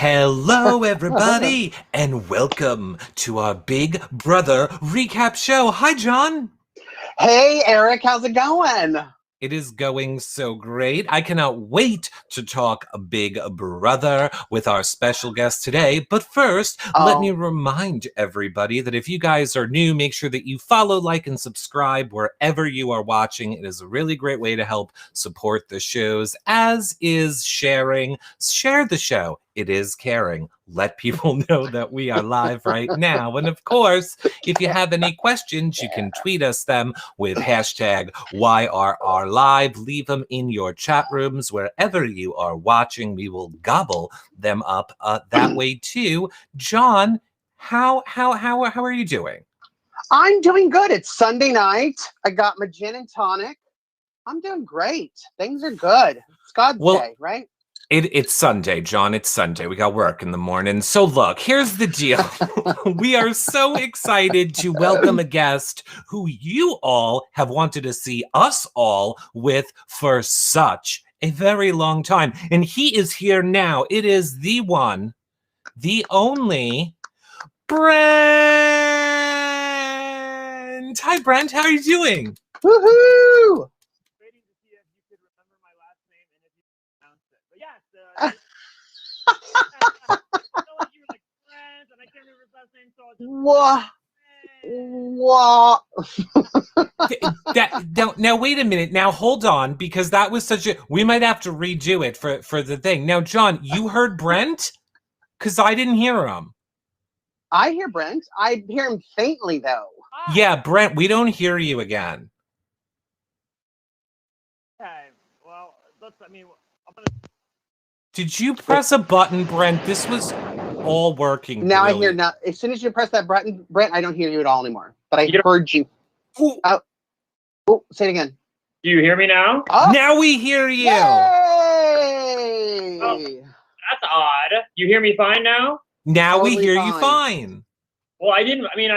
Hello, everybody, and welcome to our Big Brother recap show. Hi, John. Hey, Eric, how's it going? It is going so great. I cannot wait to talk Big Brother with our special guest today. But first, let me remind everybody that if you guys are new, make sure that you follow, like, and subscribe wherever you are watching. It is a really great way to help support the shows, as is sharing. Share the show. It is caring. Let people know that we are live right now. And of course, if you have any questions, you can tweet us them with hashtag YRRLive. Leave them in your chat rooms wherever you are watching. We will gobble them up that way too. John, how are you doing? I'm doing good. It's Sunday night. I got my gin and tonic. I'm doing great. Things are good. It's God's day, right? It's Sunday, John. It's Sunday. We got work in the morning. So look, here's the deal. We are so excited to welcome a guest who you all have wanted to see us all with for such a very long time. And he is here now. It is the one, the only, Brent. Hi, Brent. How are you doing? Woohoo! What? Now wait a minute. Now hold on, because that was such a. We might have to redo it for the thing. Now, John, you heard Brent? Because I didn't hear him. I hear Brent. I hear him faintly, though. Yeah, Brent, we don't hear you again. Okay. Well, Did you press a button, Brent? This was all working. Now I hear now. As soon as you press that button, Brent, I don't hear you at all anymore. But I heard you. Oh, say it again. Do you hear me now? Oh. Now we hear you. Yay! Oh, that's odd. You hear me fine now? Now totally we hear you fine. Well, I didn't. I mean,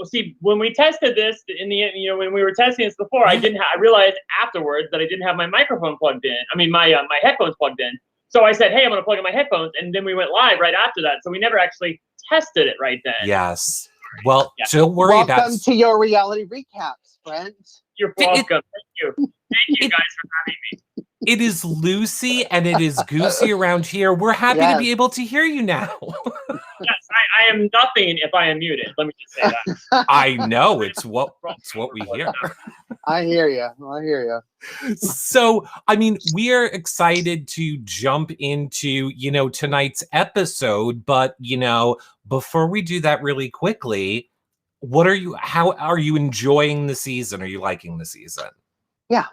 see, when we tested this in the, when we were testing this before, I realized afterwards that I didn't have my microphone plugged in. I mean, my headphones plugged in. So I said, hey, I'm going to plug in my headphones. And then we went live right after that. So we never actually tested it right then. Yes. Well, don't worry about it. Welcome to your reality recaps, Brent. You're welcome. Thank you. Thank you guys for having me. It is Lucy and it is Goosey around here. We're happy to be able to hear you now. Yes, I am nothing if I am muted. Let me just say that. I know. It's what we hear. I hear you. I hear you. So, I mean, we are excited to jump into, tonight's episode. But, before we do that really quickly, how are you enjoying the season? Are you liking the season? Yeah.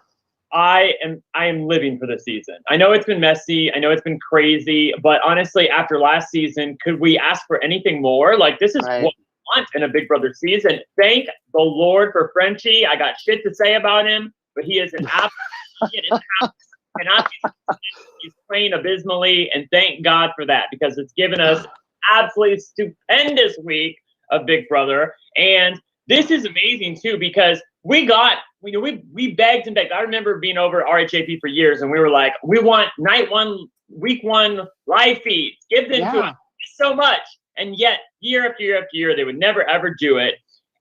I am living for the season. I know it's been messy. I know it's been crazy, but honestly, after last season, could we ask for anything more? Like, this is what we want in a Big Brother season. Thank the Lord for Frenchie. I got shit to say about him, but he is an absolute he's playing abysmally, and thank God for that, because it's given us absolutely stupendous week of Big Brother. And this is amazing too, because we begged and begged. I remember being over RHAP for years, and we were like, we want night one, week one live feeds. Give them to us so much. And yet, year after year after year, they would never, ever do it.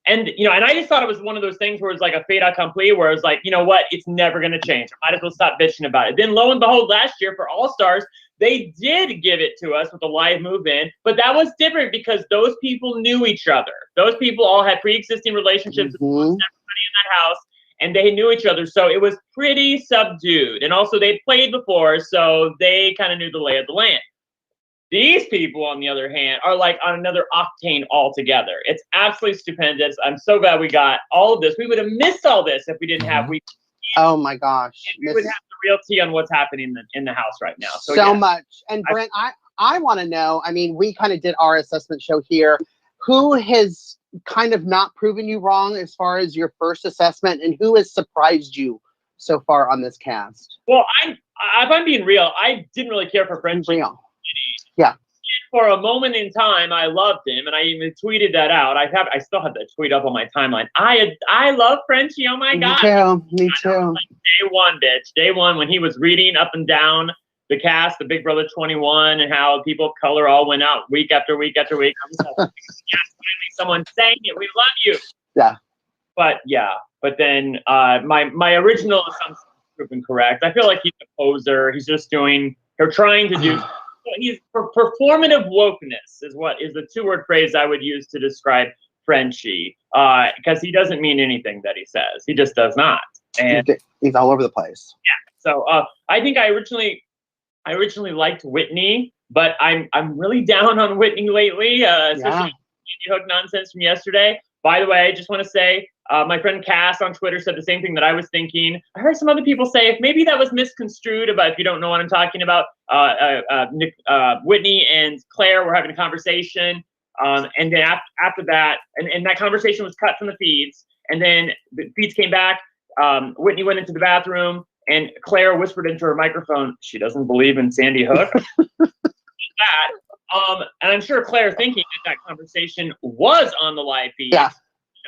And, and I just thought it was one of those things where it's like a fait accompli, where it was like, you know what, it's never going to change. I might as well stop bitching about it. Then lo and behold, last year for All Stars, they did give it to us with a live move-in, but that was different because those people knew each other. Those people all had pre-existing relationships with everybody in that house, and they knew each other. So it was pretty subdued. And also they'd played before, so they kind of knew the lay of the land. These people, on the other hand, are like on another octane altogether. It's absolutely stupendous. I'm so glad we got all of this. We would have missed all this if we didn't have week. Oh my gosh. We would have the real tea on what's happening in the house right now. So much. And Brent, I want to know, I mean, we kind of did our assessment show here. who has kind of not proven you wrong as far as your first assessment, and who has surprised you so far on this cast? Well, if I'm being real, I didn't really care for Frenchie. Yeah. For a moment in time, I loved him, and I even tweeted that out. I still have that tweet up on my timeline. I love Frenchie. Oh my God. Me too. Like day one, bitch. Day one, when he was reading up and down the cast, the Big Brother 21, and how people of color all went out week after week after week. I was like, yes, finally someone saying it. We love you. Yeah. But then my original assumption was proven correct. I feel like he's a poser. He's just trying to do. He's performative wokeness is the 2-word phrase I would use to describe Frenchie, because he doesn't mean anything that he says. He just does not. And he's all over the place. Yeah. So I think I originally liked Whitney, but I'm really down on Whitney lately, especially the hook nonsense from yesterday. By the way, I just want to say, my friend Cass on Twitter said the same thing that I was thinking. I heard some other people say, if maybe that was misconstrued, about if you don't know what I'm talking about, Whitney and Claire were having a conversation, and then after that, and that conversation was cut from the feeds, and then the feeds came back. Whitney went into the bathroom, and Claire whispered into her microphone, she doesn't believe in Sandy Hook. And I'm sure Claire, thinking that conversation was on the live feed,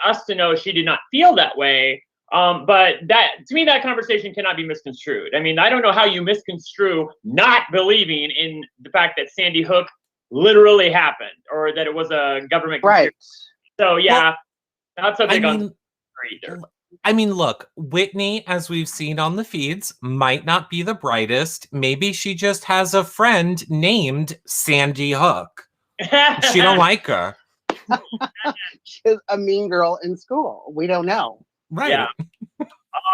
us to know she did not feel that way. But to me, that conversation cannot be misconstrued. I mean, I don't know how you misconstrue not believing in the fact that Sandy Hook literally happened, or that it was a government conspiracy. So not so big on either. I mean, look, Whitney, as we've seen on the feeds, might not be the brightest. Maybe she just has a friend named Sandy Hook. She don't like her. She's a mean girl in school. We don't know. Right. Yeah.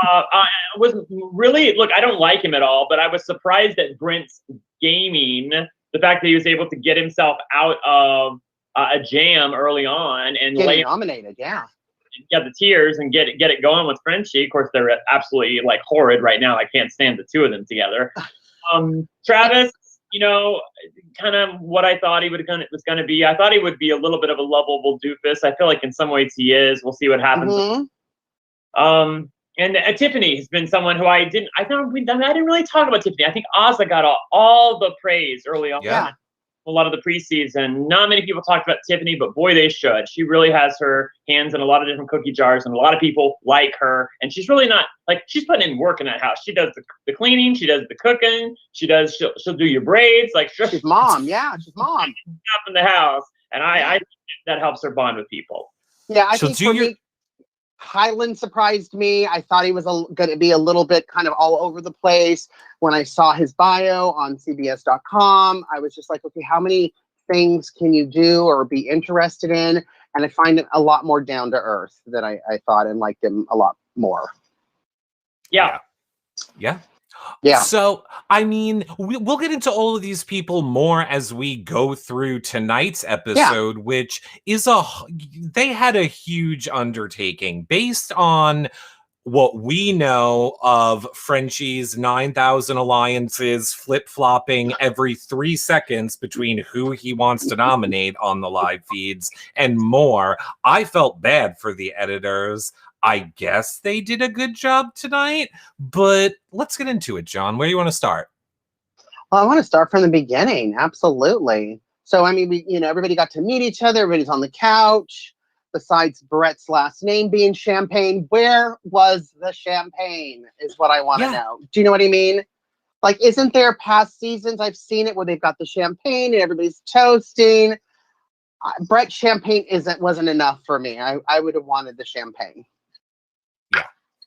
I wasn't really, look, I don't like him at all, but I was surprised at Brent's gaming, the fact that he was able to get himself out of a jam early on and getting nominated. Get the tears and get it going with Frenchie. Of course, they're absolutely like horrid right now. I can't stand the two of them together. Travis, kind of what I thought he was going to be. I thought he would be a little bit of a lovable doofus. I feel like in some ways he is. We'll see what happens. And Tiffany has been someone who I didn't really talk about Tiffany. I think Ozza got all the praise early on. Yeah. A lot of the preseason. Not many people talked about Tiffany, but boy, they should. She really has her hands in a lot of different cookie jars, and a lot of people like her. And she's really not, like, she's putting in work in that house. She does the cleaning, she does the cooking, she'll do your braids. Like, she's mom. Yeah, she's mom. Up in the house, and I think that helps her bond with people. Yeah, I think for me, Highland surprised me. I thought he was going to be a little bit kind of all over the place. When I saw his bio on CBS.com, I was just like, okay, how many things can you do or be interested in? And I find him a lot more down to earth than I thought, and liked him a lot more. Yeah. So, I mean, we'll get into all of these people more as we go through tonight's episode, which is they had a huge undertaking based on what we know of Frenchie's 9,000 alliances flip-flopping every 3 seconds between who he wants to nominate on the live feeds and more. I felt bad for the editors. I guess they did a good job tonight, but let's get into it, John. Where do you want to start? Well, I want to start from the beginning. Absolutely. So, I mean, everybody got to meet each other. Everybody's on the couch. Besides Brett's last name being Champagne, where was the champagne is what I want to know. Do you know what I mean? Like, isn't there past seasons I've seen it where they've got the champagne and everybody's toasting? Brett's champagne wasn't enough for me. I would have wanted the champagne.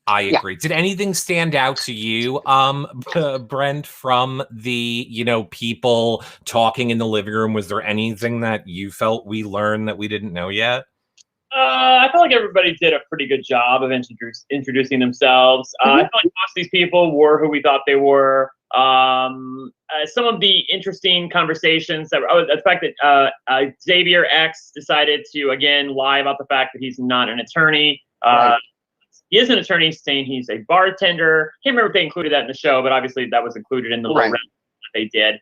I agree. Did anything stand out to you, Brent, from the, people talking in the living room? Was there anything that you felt we learned that we didn't know yet? I felt like everybody did a pretty good job of introducing themselves. I felt like most of these people were who we thought they were. Some of the interesting conversations the fact that Xavier X decided to again lie about the fact that he's not an attorney. He is an attorney, saying he's a bartender. Can't remember if they included that in the show, but obviously that was included in the little round that they did.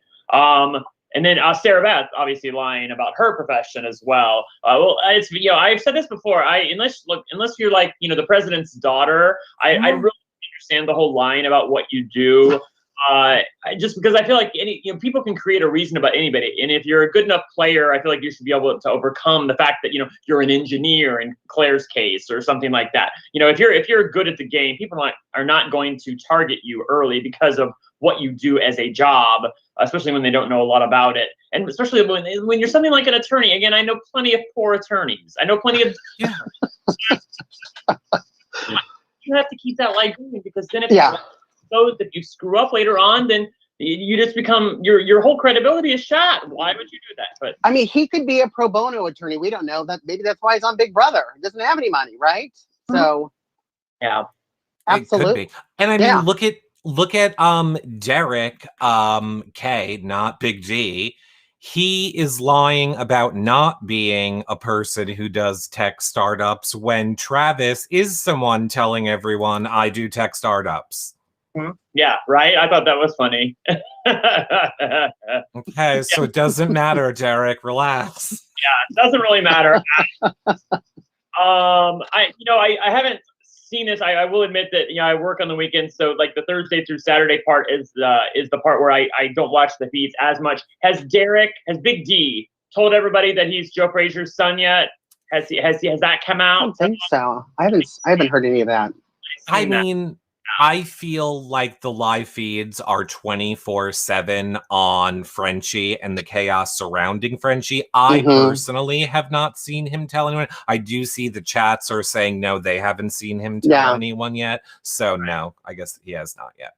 And then Sarah Beth obviously lying about her profession as well. Well, it's I've said this before. Unless you're like the president's daughter, I really understand the whole lying about what you do. Just because I feel like people can create a reason about anybody, and if you're a good enough player, I feel like you should be able to overcome the fact that you're an engineer in Claire's case or something like that. If you're good at the game, people are not going to target you early because of what you do as a job, especially when they don't know a lot about it, and especially when you're something like an attorney. Again, I know plenty of poor attorneys. I know plenty of. You have to keep that light going, because then if you screw up later on, then you just become your whole credibility is shot. Why would you do that? But I mean, he could be a pro bono attorney. We don't know that. Maybe that's why he's on Big Brother. He doesn't have any money, right? So yeah, absolutely. It could be. And I mean, look at Derek K, not Big G. He is lying about not being a person who does tech startups when Travis is someone telling everyone, I do tech startups. Yeah, right. I thought that was funny. Okay, so it doesn't matter, Derek. Relax. Yeah, it doesn't really matter. I haven't seen this. I will admit that I work on the weekends, so like the Thursday through Saturday part is the part where I don't watch the feeds as much. Has Big D told everybody that he's Joe Frazier's son yet? Has that come out? I don't think so. I haven't heard any of that. I mean, I feel like the live feeds are 24/7 on Frenchie and the chaos surrounding Frenchie. I personally have not seen him tell anyone. I do see the chats are saying no, they haven't seen him tell anyone yet. So no, I guess he has not yet.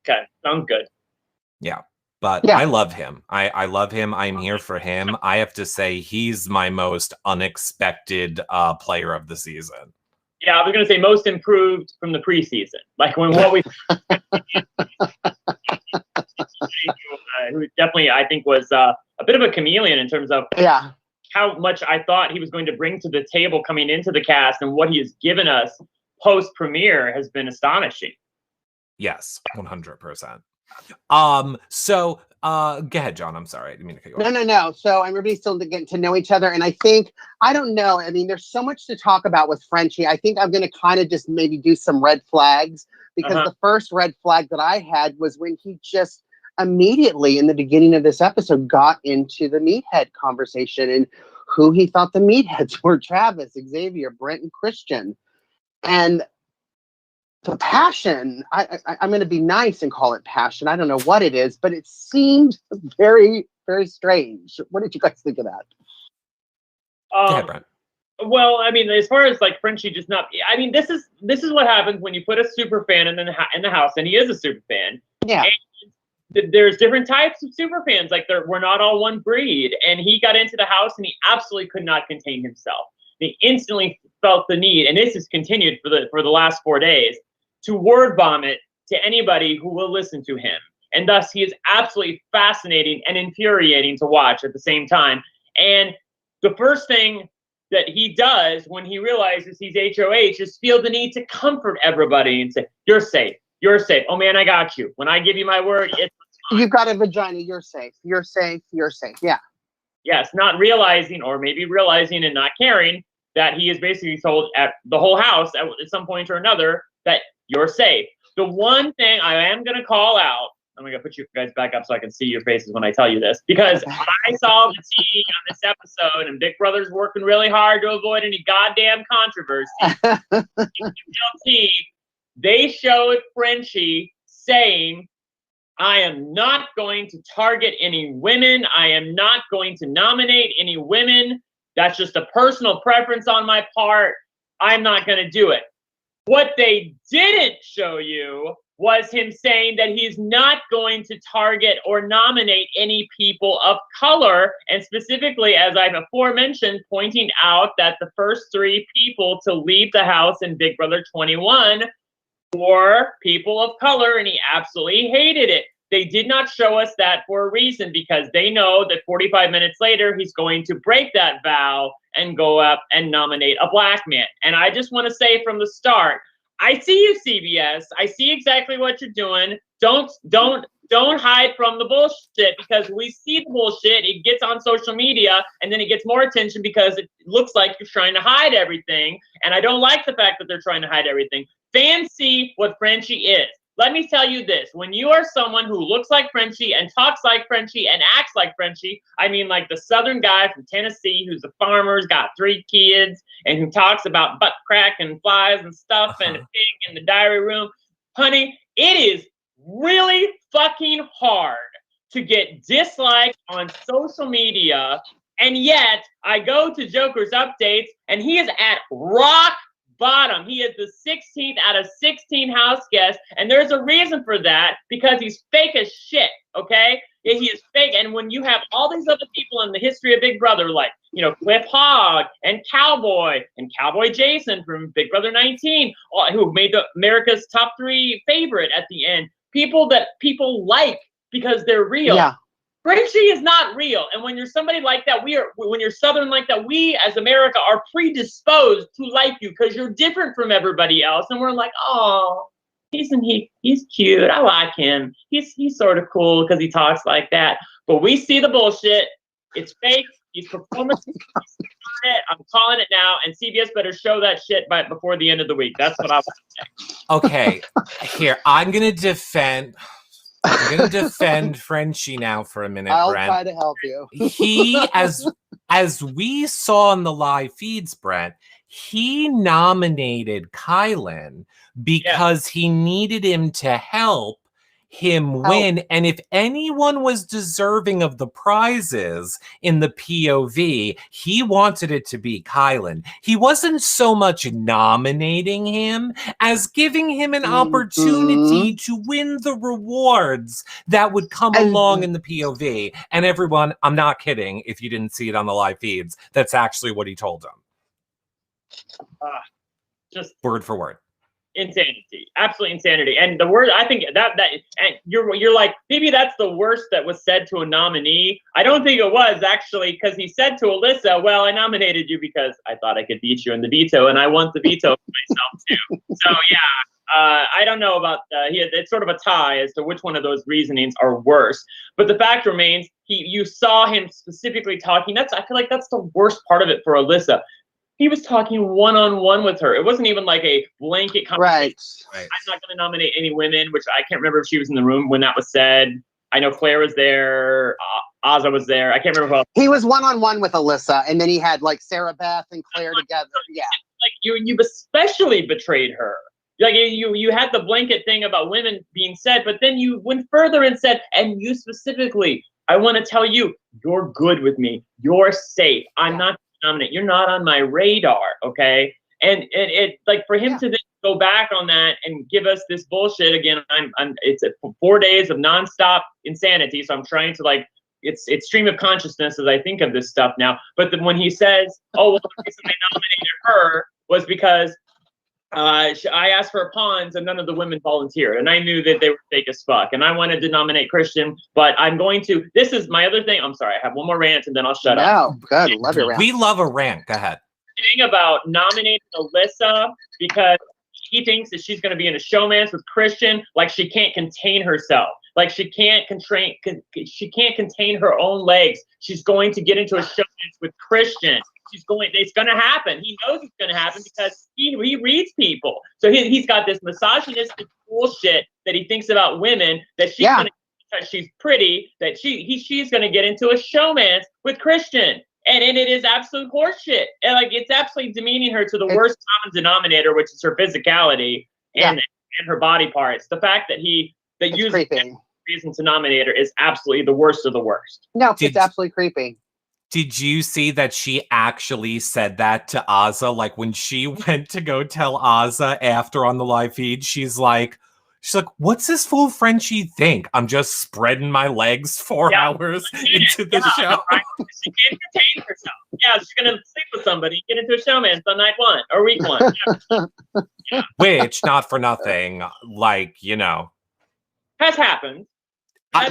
Okay, sounds good. Yeah. But I love him. I love him. I'm here for him. I have to say he's my most unexpected player of the season. Yeah, I was going to say most improved from the preseason. Like who definitely I think was a bit of a chameleon in terms of how much I thought he was going to bring to the table coming into the cast, and what he has given us post-premiere has been astonishing. Yes, 100%. So go ahead, John. I'm sorry. I didn't mean to cut you off. No. So everybody's still getting to know each other. And I think, I don't know. I mean, there's so much to talk about with Frenchie. I think I'm going to kind of just maybe do some red flags, because the first red flag that I had was when he just immediately in the beginning of this episode got into the meathead conversation and who he thought the meatheads were: Travis, Xavier, Brent, and Christian. And the passion, I'm going to be nice and call it passion. I don't know what it is, but it seemed very, very strange. What did you guys think of that? Go ahead, Brent. Well, I mean, as far as like Frenchie just not, I mean, this is what happens when you put a super fan in the house, and he is a super fan. Yeah. And there's different types of super fans. Like we're not all one breed. And he got into the house, and he absolutely could not contain himself. He instantly felt the need, and this has continued for the last 4 days, to word vomit to anybody who will listen to him. And thus he is absolutely fascinating and infuriating to watch at the same time. And the first thing that he does when he realizes he's HOH is feel the need to comfort everybody and say, you're safe. You're safe. Oh man, I got you. When I give you my word, it's fine. You've got a vagina. You're safe. You're safe. You're safe. Yeah. Yes. Not realizing, or maybe realizing and not caring, that he is basically told at the whole house at some point or another that you're safe. The one thing I am going to call out, I'm going to put you guys back up so I can see your faces when I tell you this, because I saw the tea on this episode, and Big Brother's working really hard to avoid any goddamn controversy. They showed Frenchie saying, I am not going to target any women. I am not going to nominate any women. That's just a personal preference on my part. I'm not going to do it. What they didn't show you was him saying that he's not going to target or nominate any people of color, and specifically, as I've aforementioned, pointing out that the first 3 people to leave the house in Big Brother 21 were people of color, and he absolutely hated it. They did not show us that for a reason, because they know that 45 minutes later, he's going to break that vow and go up and nominate a black man. And I just want to say from the start, I see you, CBS. I see exactly what you're doing. Don't don't hide from the bullshit, because we see the bullshit, it gets on social media, and then it gets more attention because it looks like you're trying to hide everything. And I don't like the fact that they're trying to hide everything. Fans see what Frenchie is. Let me tell you this, when you are someone who looks like Frenchie and talks like Frenchie and acts like Frenchie, I mean like the Southern guy from Tennessee who's a farmer, got 3 kids, and who talks about butt crack and flies and stuff and a pig in the diary room. Honey, it is really fucking hard to get disliked on social media, and yet I go to Joker's updates and he is at rock bottom. He is the 16th out of 16 house guests, and there's a reason for that, because he's fake as shit, okay? He is fake, and when you have all these other people in the history of Big Brother, like, you know, Cliff Hogg and Cowboy Jason from Big Brother 19, who made America's top 3 favorite at the end, people that people like because they're real. Yeah. Frenchie is not real. And when you're somebody like that, when you're Southern like that, we as America are predisposed to like you because you're different from everybody else. And we're like, oh, he's cute. I like him. He's sort of cool because he talks like that. But we see the bullshit. It's fake. He's performance. I'm calling it now. And CBS better show that shit before the end of the week. That's what I want to say. Okay. Here, I'm going to defend Frenchie now for a minute, I'll Brent. try to help you. He, as we saw on the live feeds, Brent, he nominated Kylan because he needed him to help him win. And if anyone was deserving of the prizes in the POV, he wanted it to be Kylan. He wasn't so much nominating him as giving him an opportunity to win the rewards that would come along in the POV. And everyone, I'm not kidding if you didn't see it on the live feeds, that's actually what he told them. Just word for word. Insanity, absolute insanity. And the word, I think that and you're like, maybe that's the worst that was said to a nominee. I don't think it was, actually, because he said to Alyssa, well, I nominated you because I thought I could beat you in the veto, and I want the veto for myself too. So yeah, I don't know about it's sort of a tie as to which one of those reasonings are worse. But the fact remains, you saw him specifically talking. I feel like that's the worst part of it for Alyssa. He was talking one-on-one with her. It wasn't even like a blanket conversation. Right. I'm not going to nominate any women, which I can't remember if she was in the room when that was said. I know Claire was there. Azza was there. I can't remember who else. He was one-on-one with Alyssa, and then he had like Sarah Beth and Claire together. Yeah. Like you've especially betrayed her. Like you had the blanket thing about women being said, but then you went further and said, and you specifically, I want to tell you, you're good with me. You're safe. I'm not nominate. You're not on my radar, okay? And it like for him to then go back on that and give us this bullshit again. It's 4 days of nonstop insanity. So I'm trying to it's stream of consciousness as I think of this stuff now. But then when he says, "Oh, well, the reason I nominated her was because I asked for pawns and none of the women volunteered, and I knew that they were fake as fuck, and I wanted to nominate Christian, but I'm going to." This is my other thing. I'm sorry, I have one more rant and then I'll shut up. No, good. Love your rant. We love a rant. Go ahead. Thing about nominating Alyssa because he thinks that she's going to be in a showmance with Christian, like she can't contain herself, like she can't contain her own legs. She's going to get into a showmance with Christian. It's going to happen. He knows it's going to happen because he reads people. So he's got this misogynistic bullshit that he thinks about women, that she's going to, because she's pretty, that she's going to get into a showmance with Christian. And it is absolute horseshit. And it's absolutely demeaning her to the worst common denominator, which is her physicality and her body parts. The fact that uses reason to nominate her is absolutely the worst of the worst. No, it's absolutely creepy. Did you see that she actually said that to Azza? Like when she went to go tell Azza after on the live feed, she's like, what's this fool Frenchie think? I'm just spreading my legs 4 hours into the show. Right? She can't contain herself. Yeah, she's going to sleep with somebody, get into a showmance on night 1 or week 1. Yeah. Which, not for nothing, has happened. I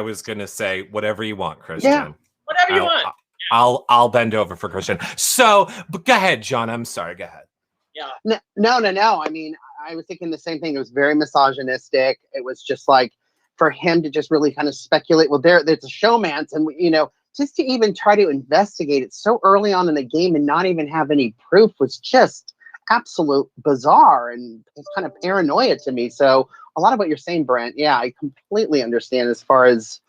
was gonna say whatever you want, Christian. Yeah, whatever you want. I'll bend over for Christian. So, but go ahead, John. I'm sorry. Go ahead. Yeah. No. I mean, I was thinking the same thing. It was very misogynistic. It was just like for him to just really kind of speculate. Well, there's a showmance, and just to even try to investigate it so early on in the game and not even have any proof was just absolute bizarre and it's kind of paranoia to me. So a lot of what you're saying, Brent, yeah, I completely understand as far as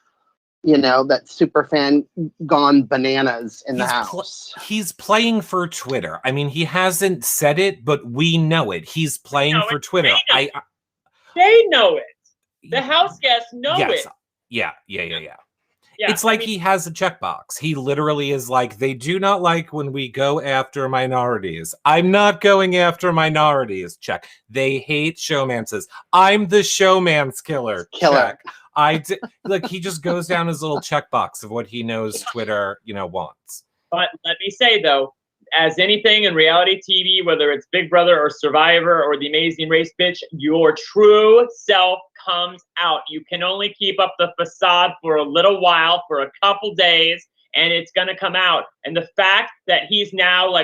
that super fan gone bananas in the house. He's playing for Twitter. I mean, he hasn't said it, but we know it. He's playing for Twitter. They know it. The house guests know it. Yeah. It's like he has a checkbox. He literally is like, they do not like when we go after minorities. I'm not going after minorities. Check. They hate showmances. I'm the showmance killer. Check. He just goes down his little checkbox of what he knows Twitter, wants. But let me say though, as anything in reality TV, whether it's Big Brother or Survivor or The Amazing Race, bitch, your true self comes out. You can only keep up the facade for a little while, for a couple days, and it's going to come out. And the fact that he's now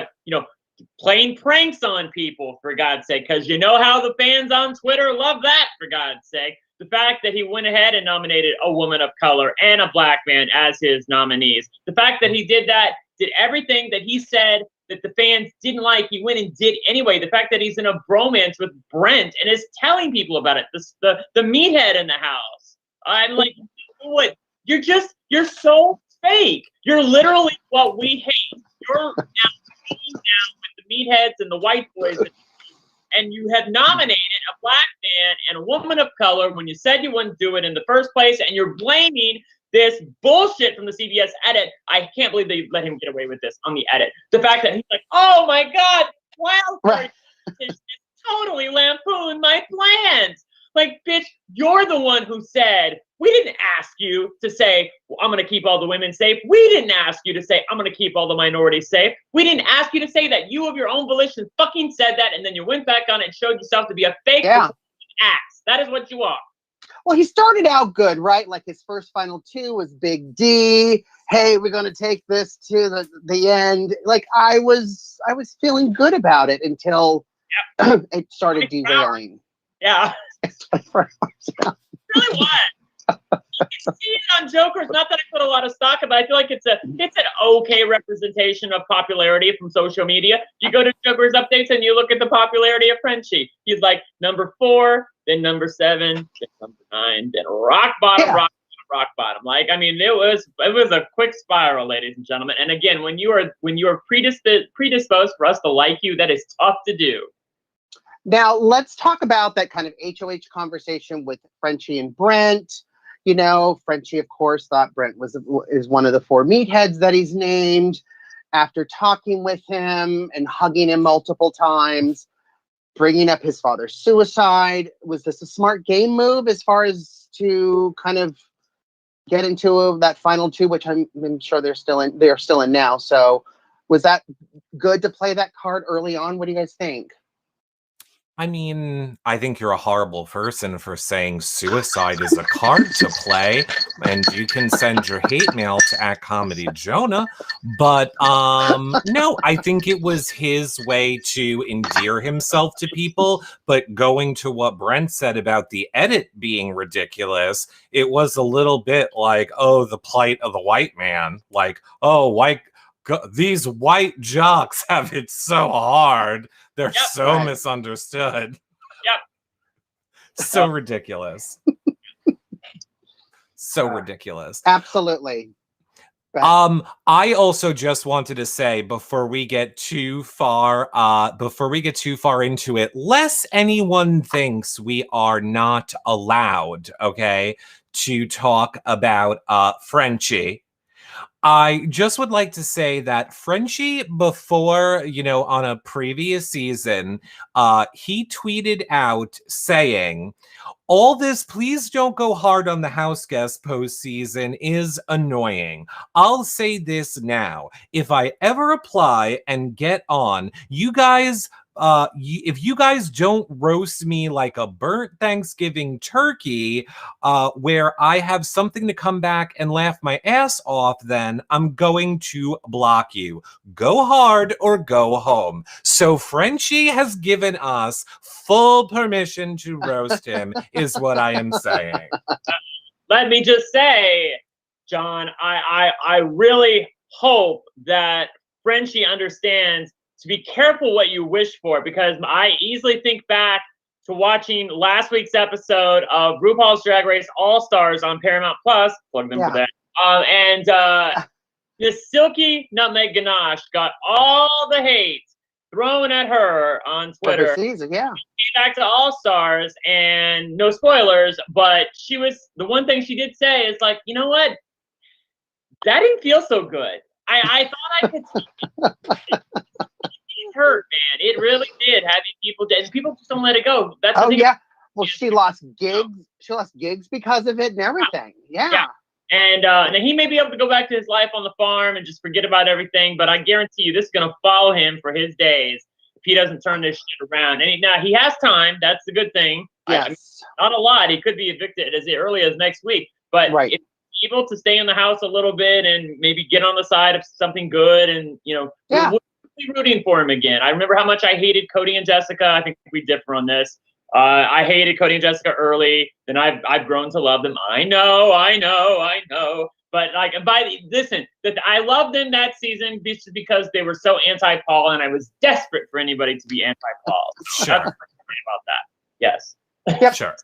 playing pranks on people, for God's sake, because you know how the fans on Twitter love that, for God's sake. The fact that he went ahead and nominated a woman of color and a black man as his nominees. The fact that he did everything that he said that the fans didn't like, he went and did anyway. The fact that he's in a bromance with Brent and is telling people about it. The meathead in the house. I'm like, what? You're so fake. You're literally what we hate. You're now teaming down with the meatheads and the white boys, and you have nominated a black man and a woman of color when you said you wouldn't do it in the first place, and you're blaming this bullshit from the CBS edit. I can't believe they let him get away with this on the edit. The fact that he's like, oh my God, wow, just totally lampooned my plans. Like, bitch, you're the one who said, we didn't ask you to say, well, I'm going to keep all the women safe. We didn't ask you to say, I'm going to keep all the minorities safe. We didn't ask you to say that. You of your own volition fucking said that, and then you went back on it and showed yourself to be a fake ass. That is what you are. Well, he started out good, right? Like his first final two was Big D. Hey, we're going to take this to the end. Like I was feeling good about it until it started derailing. Yeah. It really was. You can see it on Jokers. Not that I put a lot of stock in, but I feel like it's an okay representation of popularity from social media. You go to Jokers updates and you look at the popularity of Frenchie. He's like number 4, then number 7, then number 9, then rock bottom, rock bottom. Like, I mean, it was a quick spiral, ladies and gentlemen. And again, when you are predisposed for us to like you, that is tough to do. Now, let's talk about that kind of HOH conversation with Frenchie and Brent. Frenchie, of course, thought Brent is one of the 4 meatheads that he's named. After talking with him and hugging him multiple times, bringing up his father's suicide. Was this a smart game move as far as to kind of get into that final 2, which I'm sure they're still in now. So was that good to play that card early on? What do you guys think? I mean, I think you're a horrible person for saying suicide is a card to play, and you can send your hate mail to @ComedyJonah. But no, I think it was his way to endear himself to people. But going to what Brent said about the edit being ridiculous, it was a little bit like, oh, the plight of the white man. Like, oh, these white jocks have it so hard. They're misunderstood. Yep. So ridiculous. So ridiculous. Absolutely. I also just wanted to say before we get too far into it, lest anyone thinks we are not allowed, okay, to talk about Frenchie. I just would like to say that Frenchie, before, on a previous season, he tweeted out saying, all this, please don't go hard on the Houseguest postseason, is annoying. I'll say this now. If I ever apply and get on, you guys if you guys don't roast me like a burnt Thanksgiving turkey, where I have something to come back and laugh my ass off, then I'm going to block you. Go hard or go home. So Frenchie has given us full permission to roast him, is what I am saying. Let me just say, John, I really hope that Frenchie understands to be careful what you wish for, because I easily think back to watching last week's episode of RuPaul's Drag Race All-Stars on Paramount Plus, plug them for that, and this Silky Nutmeg Ganache got all the hate thrown at her on Twitter. Season, yeah. Came back to All-Stars, and no spoilers, but the one thing she did say is like, you know what? That didn't feel so good. I thought I could It hurt, man. It really did. Having people dead, and people just don't let it go. That's yeah. Well, she lost gigs. She lost gigs because of it and everything. Yeah. And he may be able to go back to his life on the farm and just forget about everything. But I guarantee you, this is gonna follow him for his days if he doesn't turn this shit around. And now he has time. That's the good thing. Yes. I mean, not a lot. He could be evicted as early as next week. But if he's able to stay in the house a little bit and maybe get on the side of something good, and we'll be rooting for him again. I remember how much I hated Cody and Jessica. I think we differ on this. I hated Cody and Jessica early. Then I've grown to love them. I know. But I loved them that season just because they were so anti-Paul, and I was desperate for anybody to be anti-Paul. So Sure. that's about that. Yes. Yep. Sure.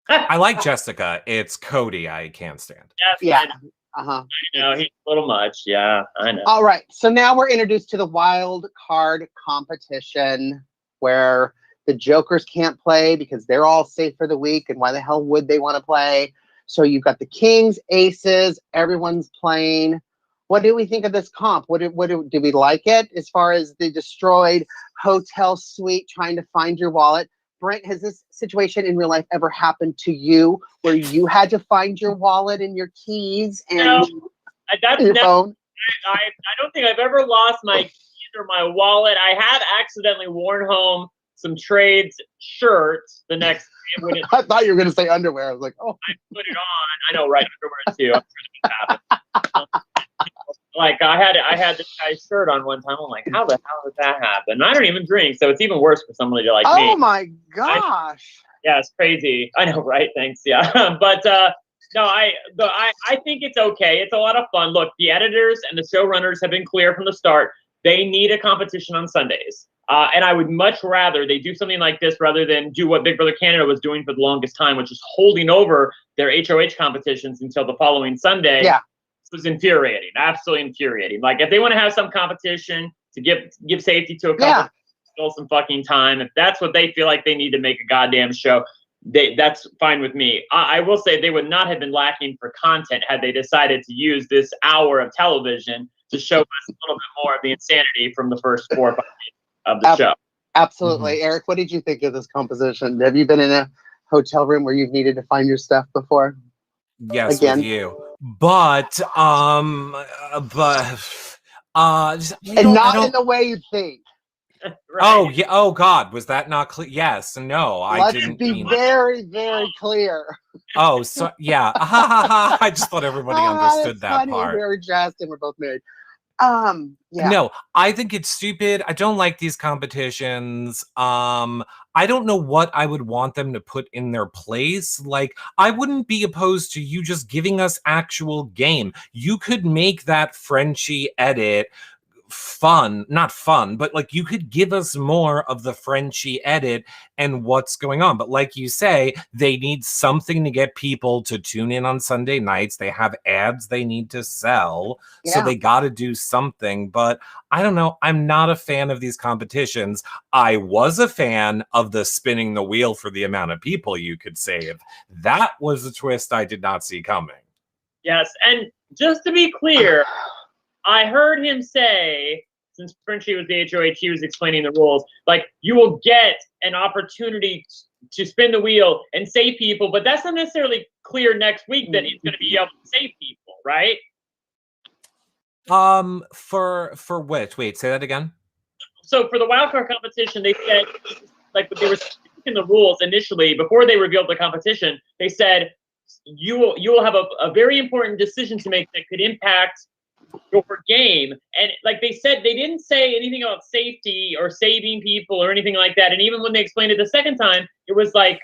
I like Jessica. It's Cody I can't stand. Yes, Yeah. I know, he's a little much. Yeah, I know. All right. So now we're introduced to the wild card competition, where the Jokers can't play because they're all safe for the week. And why the hell would they want to play? So you've got the Kings, Aces, everyone's playing. What do we think of this comp? Do we like it as far as the destroyed hotel suite trying to find your wallet? Brent, has this situation in real life ever happened to you where you had to find your wallet and your keys and your phone? I don't think I've ever lost my keys or my wallet. I have accidentally worn home some trades shirts the next day. I thought you were going to say underwear. I was like, oh. I put it on. I know, right? Underwear too. I'm sure that happened. Like I had this guy's shirt on one time. I'm like, how the hell did that happen? And I don't even drink, so it's even worse for somebody like me. Oh my gosh. Yeah, it's crazy. I know, right? Thanks. Yeah. But no, I think it's okay. It's a lot of fun. Look, the editors and the showrunners have been clear from the start. They need a competition on Sundays. And I would much rather they do something like this rather than do what Big Brother Canada was doing for the longest time, which is holding over their HOH competitions until the following Sunday. Yeah. It was infuriating, absolutely infuriating. Like, if they want to have some competition to give safety to a couple, still some fucking time. If that's what they feel like they need to make a goddamn show, that's fine with me. I will say they would not have been lacking for content had they decided to use this hour of television to show us a little bit more of the insanity from the first 4 or 5 minutes of the show. Absolutely. Eric, what did you think of this composition? Have you been in a hotel room where you've needed to find your stuff before? Yes, with you. But just, and not in the way you think. Right. Oh yeah. Oh God, was that not clear? Yes. No, I didn't. Let's be very, very clear. Oh, so yeah. I just thought everybody understood that funny. part. We're Justin. We're both married. Yeah. No, I think it's stupid. I don't like these competitions. I don't know what I would want them to put in their place. Like, I wouldn't be opposed to you just giving us actual game. You could make that Frenchie edit fun, not fun, but like you could give us more of the Frenchie edit and what's going on. But like you say, they need something to get people to tune in on Sunday nights. They have ads they need to sell, so they got to do something. But I don't know. I'm not a fan of these competitions. I was a fan of the spinning the wheel for the amount of people you could save. That was a twist I did not see coming. Yes, and just to be clear, I heard him say, since Frenchie was the HOH, he was explaining the rules, like, you will get an opportunity to spin the wheel and save people, but that's not necessarily clear next week that he's going to be able to save people, right? For which? Wait, say that again. so for the wildcard competition, they said, like, they were in the rules initially before they revealed the competition. They said you will have a very important decision to make that could impact your game. And like they said, they didn't say anything about safety or saving people or anything like that. And even when they explained it the second time, it was like,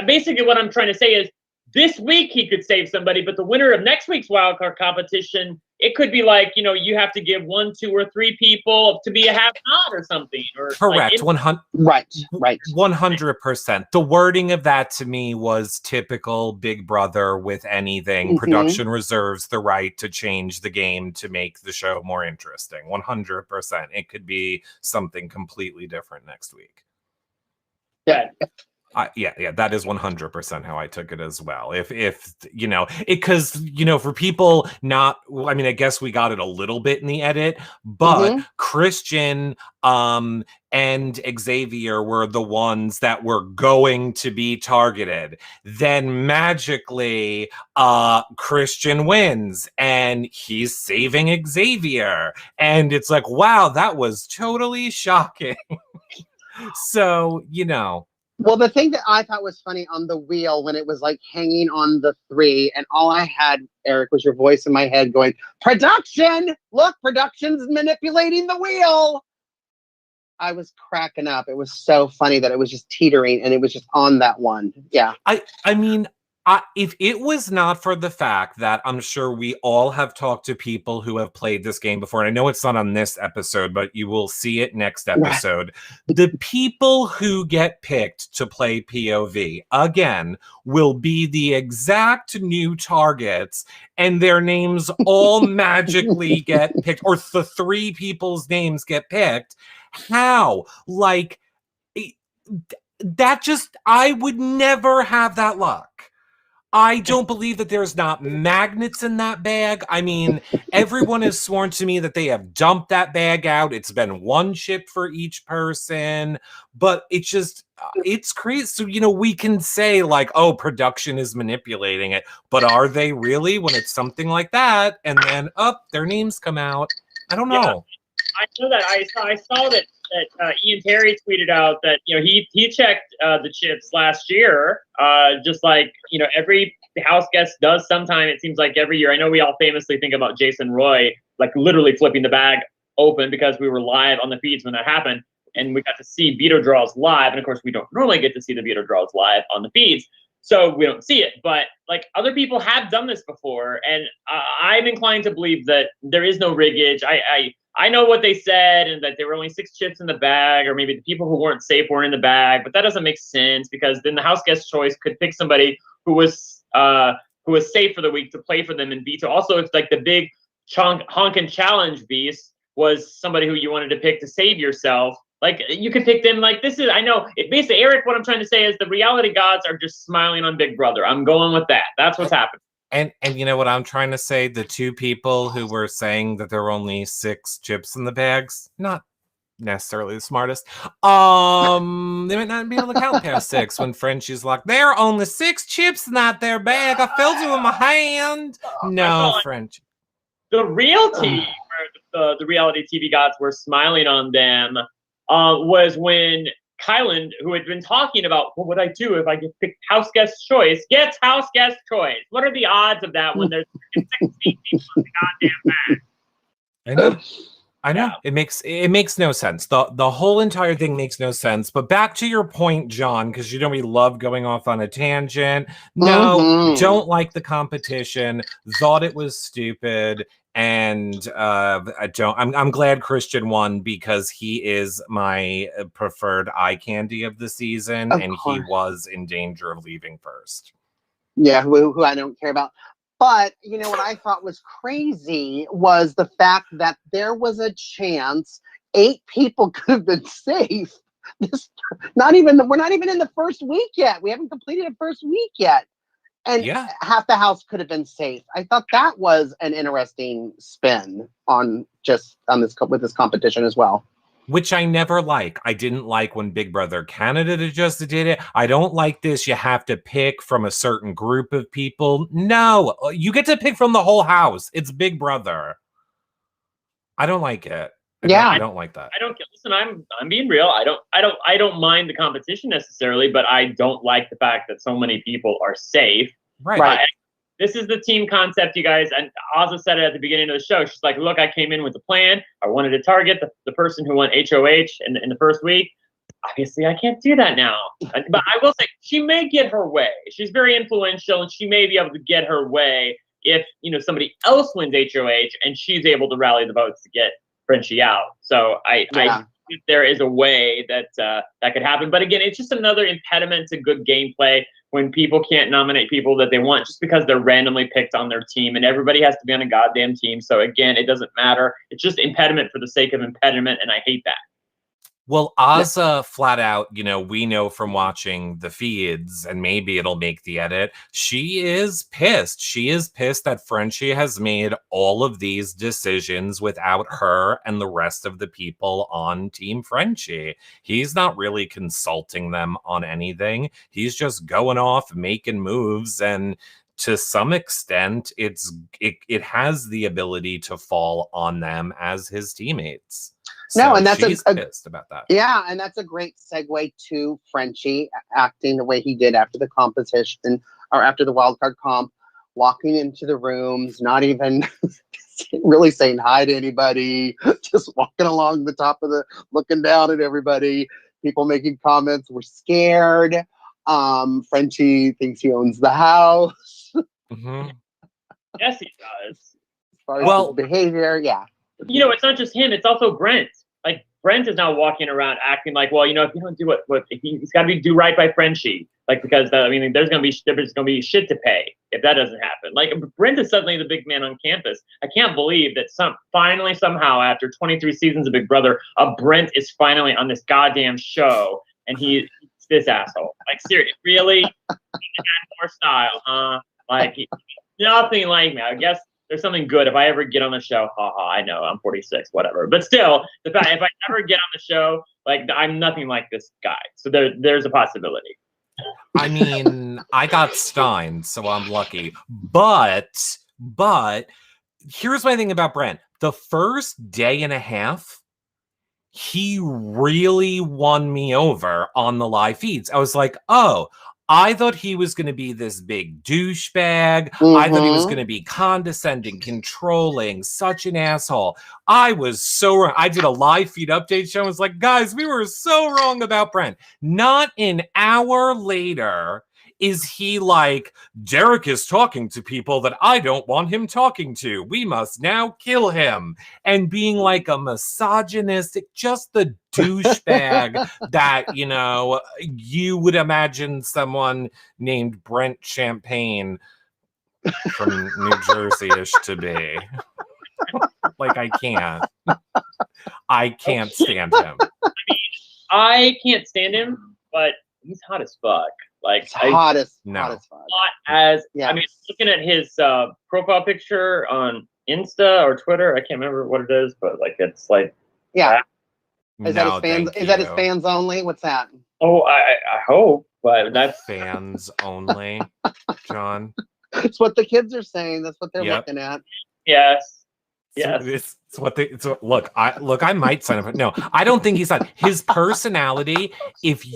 basically what I'm trying to say is this week he could save somebody, but the winner of next week's wildcard competition, it could be like, you have to give 1, 2, or 3 people to be a have-not or something. Or correct. Like, right. 100%. The wording of that to me was typical Big Brother with anything. Mm-hmm. Production reserves the right to change the game to make the show more interesting. 100%. It could be something completely different next week. Yeah. Yeah, that is 100% how I took it as well. If because for people not, I mean, I guess we got it a little bit in the edit, but Christian and Xavier were the ones that were going to be targeted. Then magically, Christian wins and he's saving Xavier, and it's like, wow, that was totally shocking. So Well, the thing that I thought was funny on the wheel when it was like hanging on the 3, and all I had, Eric, was your voice in my head going, production! Look, production's manipulating the wheel! I was cracking up. It was so funny that it was just teetering and it was just on that one. Yeah. I mean, if it was not for the fact that I'm sure we all have talked to people who have played this game before, and I know it's not on this episode, but you will see it next episode. Right. The people who get picked to play POV, again, will be the exact new targets, and their names all magically get picked, or the 3 people's names get picked. How? Like, that just, I would never have that luck. I don't believe that there's not magnets in that bag. I mean, everyone has sworn to me that they have dumped that bag out. It's been 1 chip for each person, but it's just, it's crazy. So, we can say like, oh, production is manipulating it, but are they really when it's something like that? And then, their names come out. I don't know. Yeah, I know that. I saw that Ian Terry tweeted out that he checked the chips last year, just like every house guest does. Sometime it seems like every year. I know we all famously think about Jason Roy like literally flipping the bag open because we were live on the feeds when that happened, and we got to see veto draws live. And of course, we don't normally get to see the veto draws live on the feeds, so we don't see it. But like other people have done this before, and I'm inclined to believe that there is no riggage. I know what they said, and that there were only 6 chips in the bag, or maybe the people who weren't safe weren't in the bag, but that doesn't make sense because then the house guest choice could pick somebody who was safe for the week to play for them and veto. Also, if like the big honkin' challenge beast was somebody who you wanted to pick to save yourself, like you could pick them. Like this is, I know it basically, Eric, what I'm trying to say is the reality gods are just smiling on Big Brother. I'm going with that. That's what's happening. And you know what I'm trying to say? The 2 people who were saying that there were only 6 chips in the bags, not necessarily the smartest. They might not be able to count past 6 when Frenchie's like, there are only 6 chips in that there bag. I felt it with my hand. No, Frenchie. The real team, the reality TV gods were smiling on them, was when Kylan, who had been talking about what would I do if I get picked house guest choice, gets house guest choice. What are the odds of that when there's 16 people in the goddamn bag? I know. Yeah. It makes no sense. The whole entire thing makes no sense. But back to your point, John, because we love going off on a tangent. No, don't like the competition. Thought it was stupid. And I'm glad Christian won because he is my preferred eye candy of the season, and he was in danger of leaving first. Yeah, who I don't care about. But what I thought was crazy was the fact that there was a chance 8 people could have been safe. We're not even in the first week yet. We haven't completed the first week yet. And half the house could have been safe. I thought that was an interesting spin on with this competition as well. Which I never like. I didn't like when Big Brother Canada just did it. I don't like this. You have to pick from a certain group of people. No, you get to pick from the whole house. It's Big Brother. I don't like it. I don't like that. I don't listen. I'm being real. I don't mind the competition necessarily, but I don't like the fact that so many people are safe. Right. This is the team concept, you guys. And Ozza said it at the beginning of the show. She's like, look, I came in with a plan. I wanted to target the person who won HOH in the first week. Obviously, I can't do that now. But I will say, she may get her way. She's very influential, and she may be able to get her way if, somebody else wins HOH and she's able to rally the votes to get Frenchie out. So I think there is a way that that could happen. But again, it's just another impediment to good gameplay when people can't nominate people that they want just because they're randomly picked on their team, and everybody has to be on a goddamn team. So again, it doesn't matter. It's just impediment for the sake of impediment, and I hate that. Well, Ozza flat out, we know from watching the feeds, and maybe it'll make the edit, she is pissed. She is pissed that Frenchie has made all of these decisions without her and the rest of the people on Team Frenchie. He's not really consulting them on anything. He's just going off, making moves, and to some extent, it has the ability to fall on them as his teammates. So and that's she's pissed about that. Yeah, and that's a great segue to Frenchie acting the way he did after the competition or after the wildcard comp, walking into the rooms, not even really saying hi to anybody, just walking along the top of looking down at everybody, people making comments, we're scared. Frenchie thinks he owns the house. Mm-hmm. Yes, he does. As far as his behavior, yeah. It's not just him, it's also Brent. Like, Brent is now walking around acting like, well, if you don't do what he's got to do right by Frenchie, like, because there's gonna be shit to pay if that doesn't happen. Like, Brent is suddenly the big man on campus. I can't believe that finally somehow after 23 seasons of Big Brother, Brent is finally on this goddamn show, and he's this asshole. Like, seriously, really? He had more style, huh? Like, nothing like me. I guess there's something good if I ever get on the show. I know I'm 46, whatever. But still, the fact if I ever get on the show, like, I'm nothing like this guy. So there's a possibility. I mean, I got Stein, so I'm lucky. But here's my thing about Brent. The first day and a half, he really won me over on the live feeds. I was like, oh, I thought he was going to be this big douchebag. Mm-hmm. I thought he was going to be condescending, controlling, such an asshole. I was so wrong. I did a live feed update show. I was like, guys, we were so wrong about Brent. Not an hour later is he like, Derek is talking to people that I don't want him talking to. We must now kill him. And being like a misogynistic, just the douchebag that, you would imagine someone named Brent Champagne from New Jersey-ish to be. Like, I can't stand him. I can't stand him, but he's hot as fuck. Like, hot as fuck. Looking at his profile picture on Insta or Twitter, I can't remember what it is, but like, it's like, yeah. Is that his fans? Is that his fans only? What's that? Oh, I hope, but that's fans only, John. It's what the kids are saying. That's what they're looking at. Yes. Yes. Look, I might sign up. No, I don't think he's not. His personality,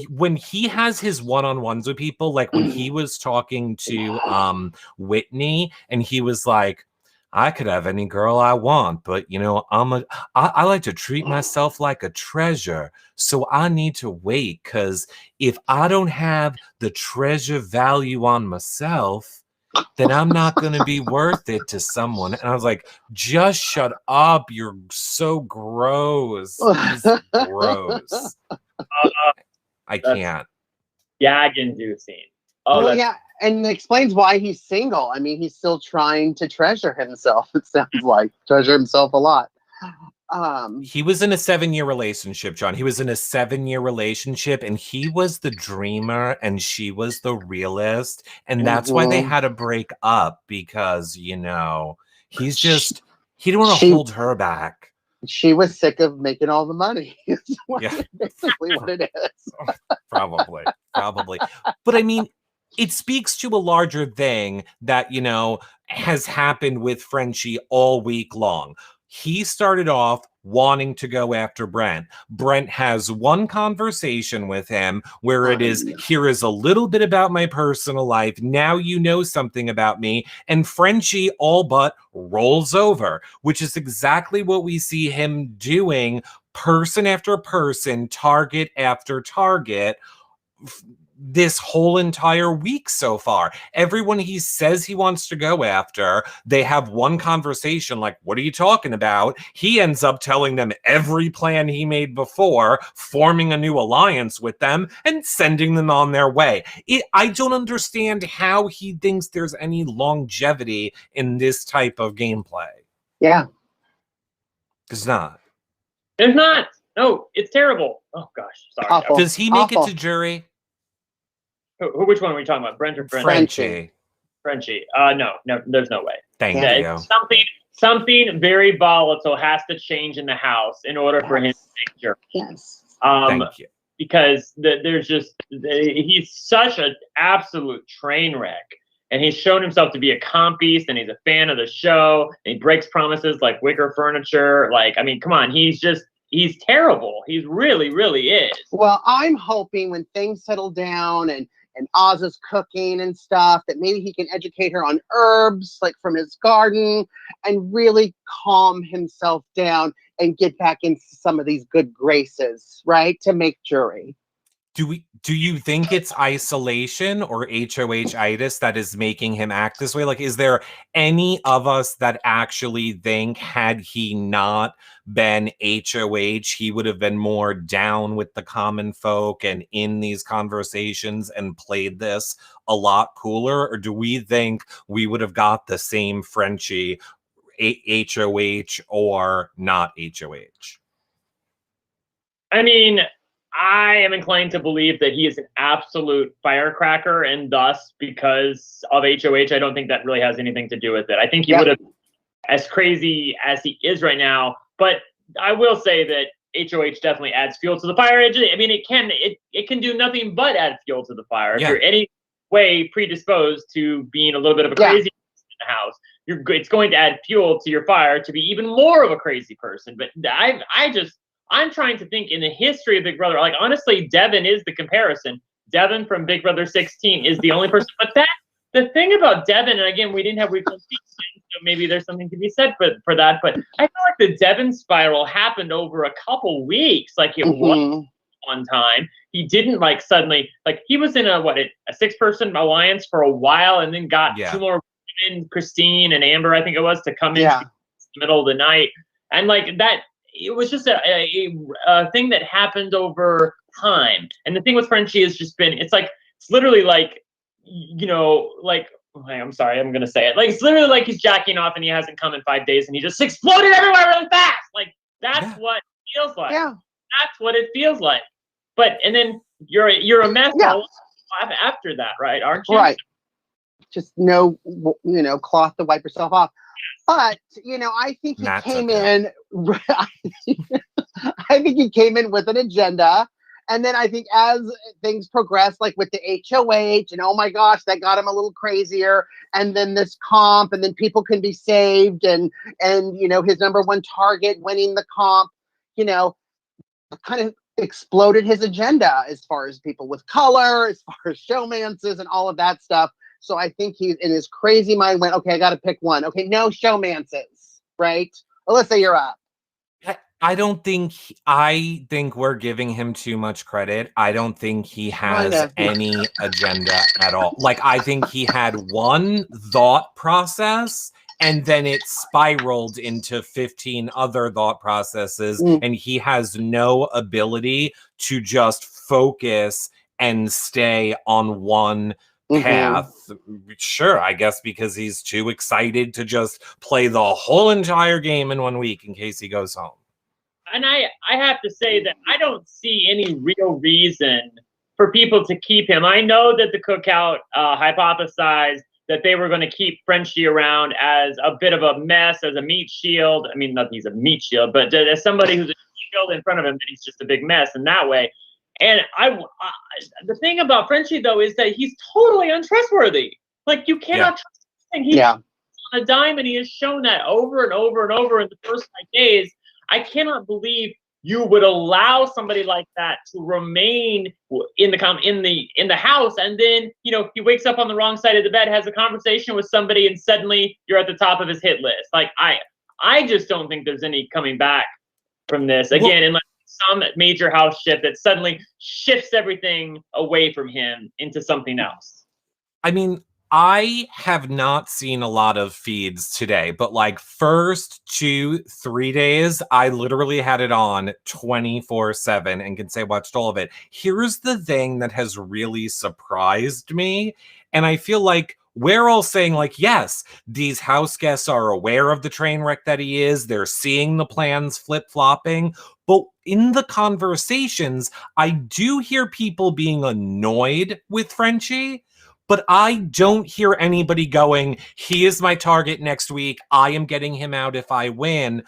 when he has his one-on-ones with people, like when he was talking to Whitney, and he was like, I could have any girl I want, but I like to treat myself like a treasure. So I need to wait, because if I don't have the treasure value on myself, then I'm not going to be worth it to someone. And I was like, just shut up. You're so gross. He's gross. I can't. Gag-inducing. Yeah. And it explains why he's single. I mean, he's still trying to treasure himself. It sounds like treasure himself a lot. He was in a 7-year relationship, John. He was in a 7-year relationship, and he was the dreamer and she was the realist. And that's why they had to break up, because, he didn't want to hold her back. She was sick of making all the money. Basically what it is. Probably. But I mean, it speaks to a larger thing that, has happened with Frenchie all week long. He started off wanting to go after Brent. Brent has one conversation with him where it is, here is a little bit about my personal life. Now you know something about me. And Frenchie all but rolls over, which is exactly what we see him doing, person after person, target after target, this whole entire week so far. Everyone he says he wants to go after, they have one conversation like, what are you talking about? He ends up telling them every plan he made before, forming a new alliance with them, and sending them on their way. I don't understand how he thinks there's any longevity in this type of gameplay. Yeah. There's not. There's not. No, it's terrible. Oh, gosh. Sorry. Awful. Does he make it to jury? Which one are we talking about? Brent or Frenchie? Frenchie. No, there's no way. Thank you. Something very volatile has to change in the house in order for him to make jury. Yes. Thank you. Because he's such an absolute train wreck. And he's shown himself to be a comp beast, and he's a fan of the show. And he breaks promises like wicker furniture. Like, I mean, come on. He's terrible. He really, really is. Well, I'm hoping when things settle down and Oz is cooking and stuff, that maybe he can educate her on herbs, like from his garden, and really calm himself down and get back into some of these good graces, right? To make jury. Do you think it's isolation or HOH-itis that is making him act this way? Like, is there any of us that actually think had he not been HOH, he would have been more down with the common folk and in these conversations and played this a lot cooler? Or do we think we would have got the same Frenchie, HOH or not HOH? I mean, I am inclined to believe that he is an absolute firecracker, and thus, because of HOH, I don't think that really has anything to do with it. I think he would have, as crazy as he is right now, but I will say that HOH definitely adds fuel to the fire. I mean, it can do nothing but add fuel to the fire. If you're any way predisposed to being a little bit of a crazy person in the house, it's going to add fuel to your fire to be even more of a crazy person. But I'm trying to think in the history of Big Brother. Like, honestly, Devin is the comparison. Devin from Big Brother 16 is the only person. But the thing about Devin, and again, we didn't have weekly season, so maybe there's something to be said for that. But I feel like the Devin spiral happened over a couple weeks. Like, it was one time. He didn't suddenly, he was in a 6-person alliance for a while, and then got 2 more women, Christine and Amber, I think it was, to come in the middle of the night. And that, it was just a thing that happened over time. And the thing with Frenchie has just been, it's literally I'm sorry, I'm going to say it. It's literally like he's jacking off and he hasn't come in 5 days and he just exploded everywhere really fast. That's what it feels like. Yeah. That's what it feels like. But, and then you're a mess after that, right? Aren't you? Right. Just no, cloth to wipe yourself off. But, I think he came in, I think he came in with an agenda. And then I think as things progressed, like with the HOH, and oh my gosh, that got him a little crazier. And then this comp, and then people can be saved. And his number one target winning the comp, kind of exploded his agenda as far as people with color, as far as showmances and all of that stuff. So I think he's in his crazy mind went, okay, I got to pick one. Okay, no showmances, right? Alyssa, you're up. I think we're giving him too much credit. I don't think he has any agenda at all. I think he had one thought process and then it spiraled into 15 other thought processes, and he has no ability to just focus and stay on one path. Sure, I guess because he's too excited to just play the whole entire game in 1 week in case he goes home. And I have to say that I don't see any real reason for people to keep him. I know that the Cookout hypothesized that they were going to keep Frenchie around as a bit of a mess, as a meat shield. I mean, not he's a meat shield, but as somebody who's a shield in front of him, that he's just a big mess in that way. And the thing about Frenchie, though, is that he's totally untrustworthy. You cannot trust him. He's on a dime, and he has shown that over and over and over in the first 5 days. I cannot believe you would allow somebody like that to remain in the house, and then he wakes up on the wrong side of the bed, has a conversation with somebody, and suddenly you're at the top of his hit list. Like I just don't think there's any coming back from this again, unless some major house shift that suddenly shifts everything away from him into something else. I mean, I have not seen a lot of feeds today, but like first 2-3 days, I literally had it on 24/7 and can say I watched all of it. Here's the thing that has really surprised me. And I feel like we're all saying like, yes, these house guests are aware of the train wreck that he is. They're seeing the plans flip-flopping. But in the conversations, I do hear people being annoyed with Frenchie. But I don't hear anybody going, he is my target next week. I am getting him out if I win.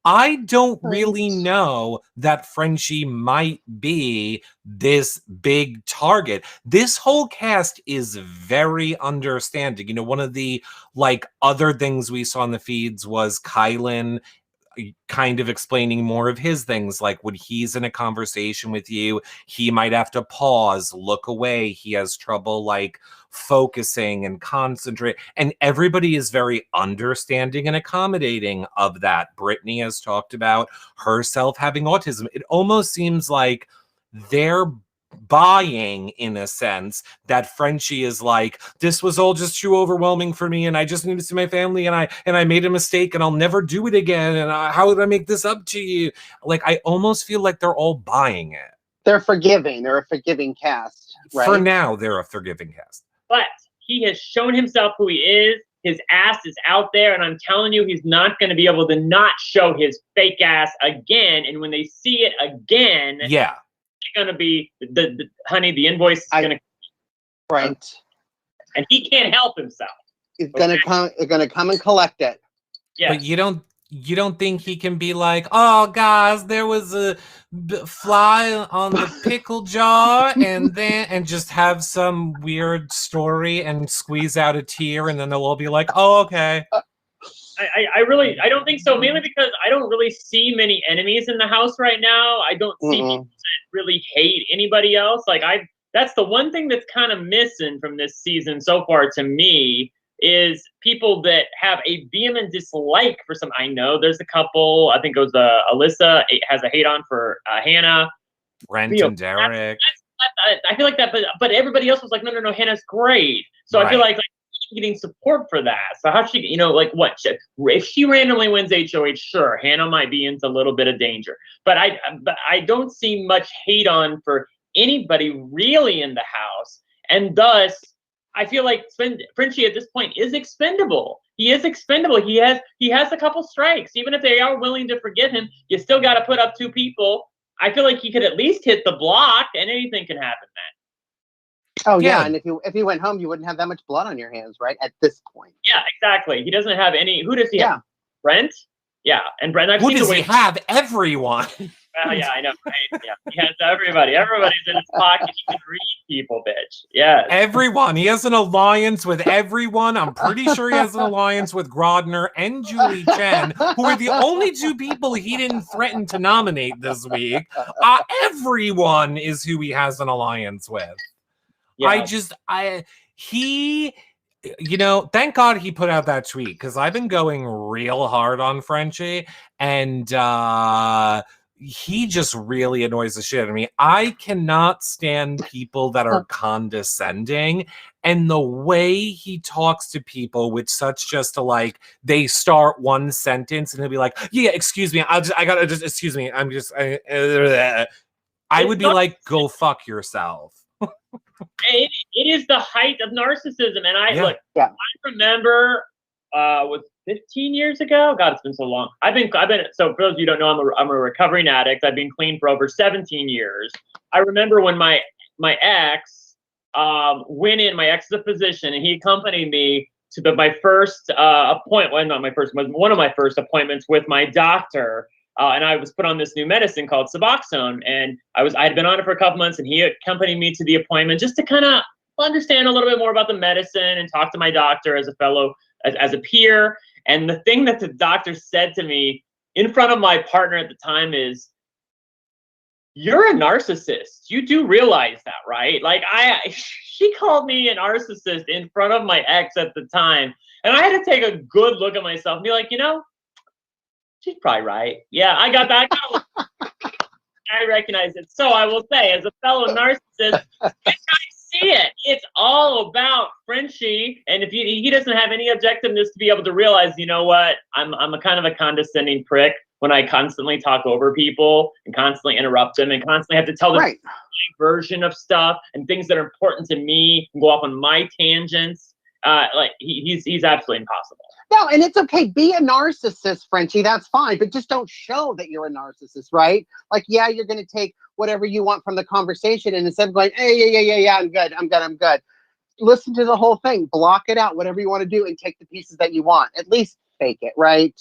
I don't really know that Frenchie might be this big target. This whole cast is very understanding. One of the other things we saw in the feeds was Kylan kind of explaining more of his things, like when he's in a conversation with you, he might have to pause, look away. He has trouble focusing and concentrate, and everybody is very understanding and accommodating of that. Brittany has talked about herself having autism. It almost seems like they're buying, in a sense, that Frenchie is like, this was all just too overwhelming for me, and I just need to see my family, and I made a mistake, and I'll never do it again, and how did I make this up to you? I almost feel like they're all buying it. They're forgiving. They're a forgiving cast, right? For now, they're a forgiving cast. But he has shown himself who he is. His ass is out there, and I'm telling you, he's not going to be able to not show his fake ass again. And when they see it again, yeah, it's going to be honey. The invoice is going to right, and he can't help himself. He's going to come. He's going to come and collect it. Yeah, but you don't think he can be like, oh, guys, there was a fly on the pickle jar, and just have some weird story and squeeze out a tear, and then they'll all be like, oh, okay. I don't think so, mainly because I don't really see many enemies in the house right now. I don't see people that really hate anybody else. That's the one thing that's kind of missing from this season so far to me, is people that have a vehement dislike for some. I know there's a couple. I think it was Alyssa has a hate on for Hannah. Brent and Derek. I feel like that, but everybody else was like, no, Hannah's great. So right. I feel like getting support for that. So how she, what? If she randomly wins HOH, sure, Hannah might be into a little bit of danger. But I don't see much hate on for anybody really in the house, and thus I feel like Frenchie at this point is expendable. He is expendable. He has a couple strikes. Even if they are willing to forgive him, you still got to put up 2 people. I feel like he could at least hit the block, and anything can happen then. Oh yeah, and if you went home, you wouldn't have that much blood on your hands, right? At this point. Yeah, exactly. He doesn't have any. Who does he have? Brent. Yeah, and Brent. Who does he have? Everyone. Yeah, I know. Right? Yeah, he has everybody. Everybody's in his pocket. He can read people, bitch. Yeah. Everyone. He has an alliance with everyone. I'm pretty sure he has an alliance with Grodner and Julie Chen, who are the only 2 people he didn't threaten to nominate this week. Everyone is who he has an alliance with. Yeah. Thank God he put out that tweet, because I've been going real hard on Frenchie, and he just really annoys the shit out of me. I cannot stand people that are condescending, and the way he talks to people with such just they start one sentence and he'll be like, yeah, excuse me, excuse me, I would be like, go fuck yourself. It is the height of narcissism, and I remember was 15 years ago. God, it's been so long. I've been. So for those of you who don't know, I'm a recovering addict. I've been clean for over 17 years. I remember when my ex went in. My ex is a physician, and he accompanied me to my first appointment. Well, not my first, but one of my first appointments with my doctor. And I was put on this new medicine called Suboxone, and I had been on it for a couple months, and he accompanied me to the appointment just to kind of understand a little bit more about the medicine and talk to my doctor as a fellow, as a peer. And the thing that the doctor said to me in front of my partner at the time is, you're a narcissist. You do realize that, right? Like she called me a narcissist in front of my ex at the time. And I had to take a good look at myself and be like, she's probably right. Yeah, I got that. I recognize it. So I will say, as a fellow narcissist, I see it. It's all about Frenchie. And if he doesn't have any objectiveness to be able to realize, you know what, I'm a kind of a condescending prick when I constantly talk over people and constantly interrupt them and constantly have to tell them my version of stuff and things that are important to me and go off on my tangents. He's absolutely impossible. No, and it's okay. Be a narcissist, Frenchie. That's fine. But just don't show that you're a narcissist, right? Like, yeah, you're going to take whatever you want from the conversation. And instead of going, hey, yeah, I'm good. Listen to the whole thing. Block it out, whatever you want to do, and take the pieces that you want. At least fake it, right?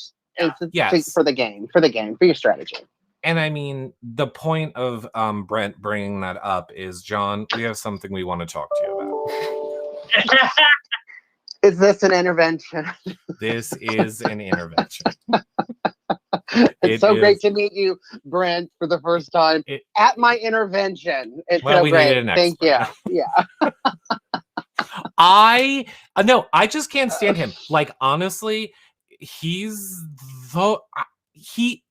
Yes. For the game, for your strategy. And I mean, the point of Brent bringing that up is, John, we have something we want to talk to you about. Is this an intervention? This is an intervention. It's so great to meet you, Brent, for the first time at my intervention. It's so great. Thank you. Yeah. I just can't stand him. Like, honestly,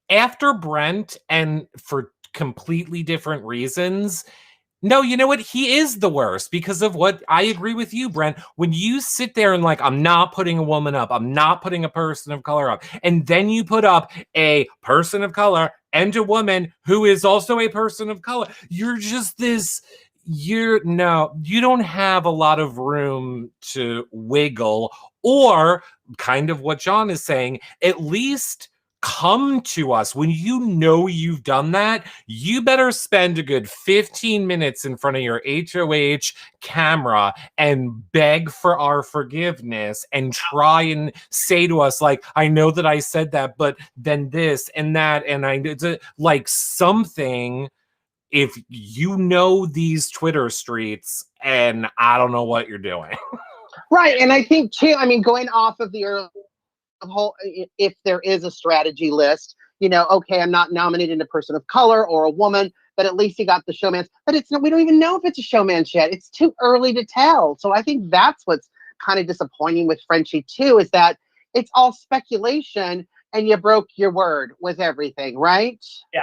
after Brent, and for completely different reasons. No, you know what? He is the worst because of what I agree with you, Brent. When you sit there and like, I'm not putting a woman up, I'm not putting a person of color up, and then you put up a person of color and a woman who is also a person of color, you're just this. You don't have a lot of room to wiggle, or kind of what John is saying, at least come to us when you know you've done that. You better spend a good 15 minutes in front of your HOH camera and beg for our forgiveness and try and say to us, like, I know that I said that, but then this and that, and like something. If you know these Twitter streets, and I don't know what you're doing. Right. And I think too, I mean, going off of the whole, if there is a strategy list, okay, I'm not nominating a person of color or a woman, but at least he got the showmance. But we don't even know if it's a showmance yet. It's too early to tell. So I think that's what's kind of disappointing with Frenchie too, is that it's all speculation and you broke your word with everything, right? Yeah.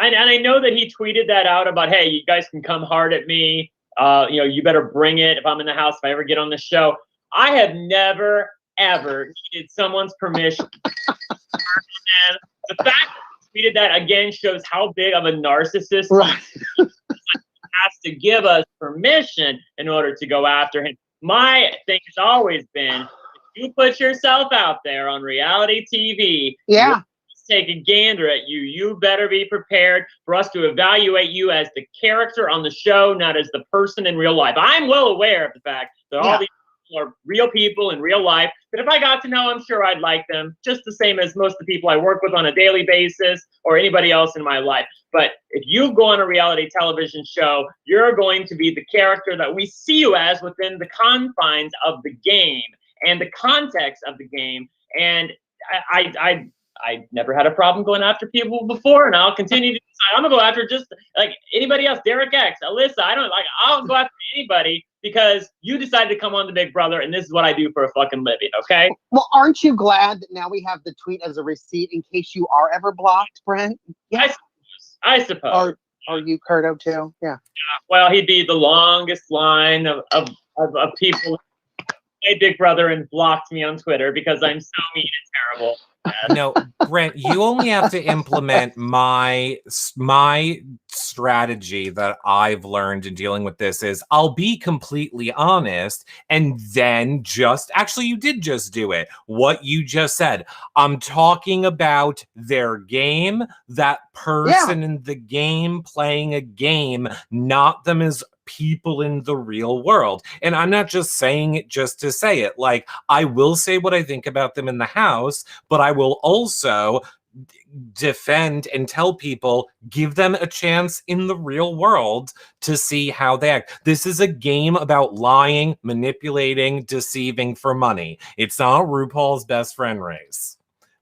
And I know that he tweeted that out about, hey, you guys can come hard at me. You better bring it if I'm in the house, if I ever get on the show. I have never, ever needed someone's permission. And the fact that he tweeted that again shows how big of a narcissist he has to give us permission in order to go after him. My thing has always been, if you put yourself out there on reality TV, take a gander at you. You better be prepared for us to evaluate you as the character on the show, not as the person in real life. I'm well aware of the fact that all these people are real people in real life. But if I got to know, I'm sure I'd like them just the same as most of the people I work with on a daily basis or anybody else in my life. But if you go on a reality television show, you're going to be the character that we see you as within the confines of the game and the context of the game. And I never had a problem going after people before, and I'll continue to decide. I'm gonna go after just like anybody else, Derek X, Alyssa. I'll go after anybody because you decided to come on the Big Brother, and this is what I do for a fucking living. Okay. Well, aren't you glad that now we have the tweet as a receipt in case you are ever blocked, Brent? Yeah. I suppose. Or you, Curto, too? Yeah. Well, he'd be the longest line of people. Hey, Big Brother, and blocked me on Twitter because I'm so mean and terrible. No, Brent, you only have to implement my strategy that I've learned in dealing with this is I'll be completely honest, and then you did just do it. What you just said. I'm talking about their game, that person in the game playing a game, not them as people in the real world. And I'm not just saying it just to say it. Like, I will say what I think about them in the house, but I will also defend and tell people, give them a chance in the real world to see how they act. This is a game about lying, manipulating, deceiving for money. It's not RuPaul's Best Friend race.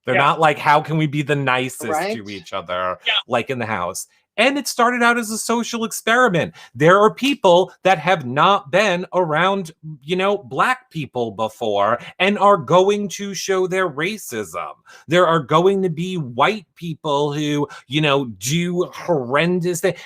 They're not like, how can we be the nicest to each other, like in the house? And it started out as a social experiment. There are people that have not been around, Black people before and are going to show their racism. There are going to be white people who, do horrendous things.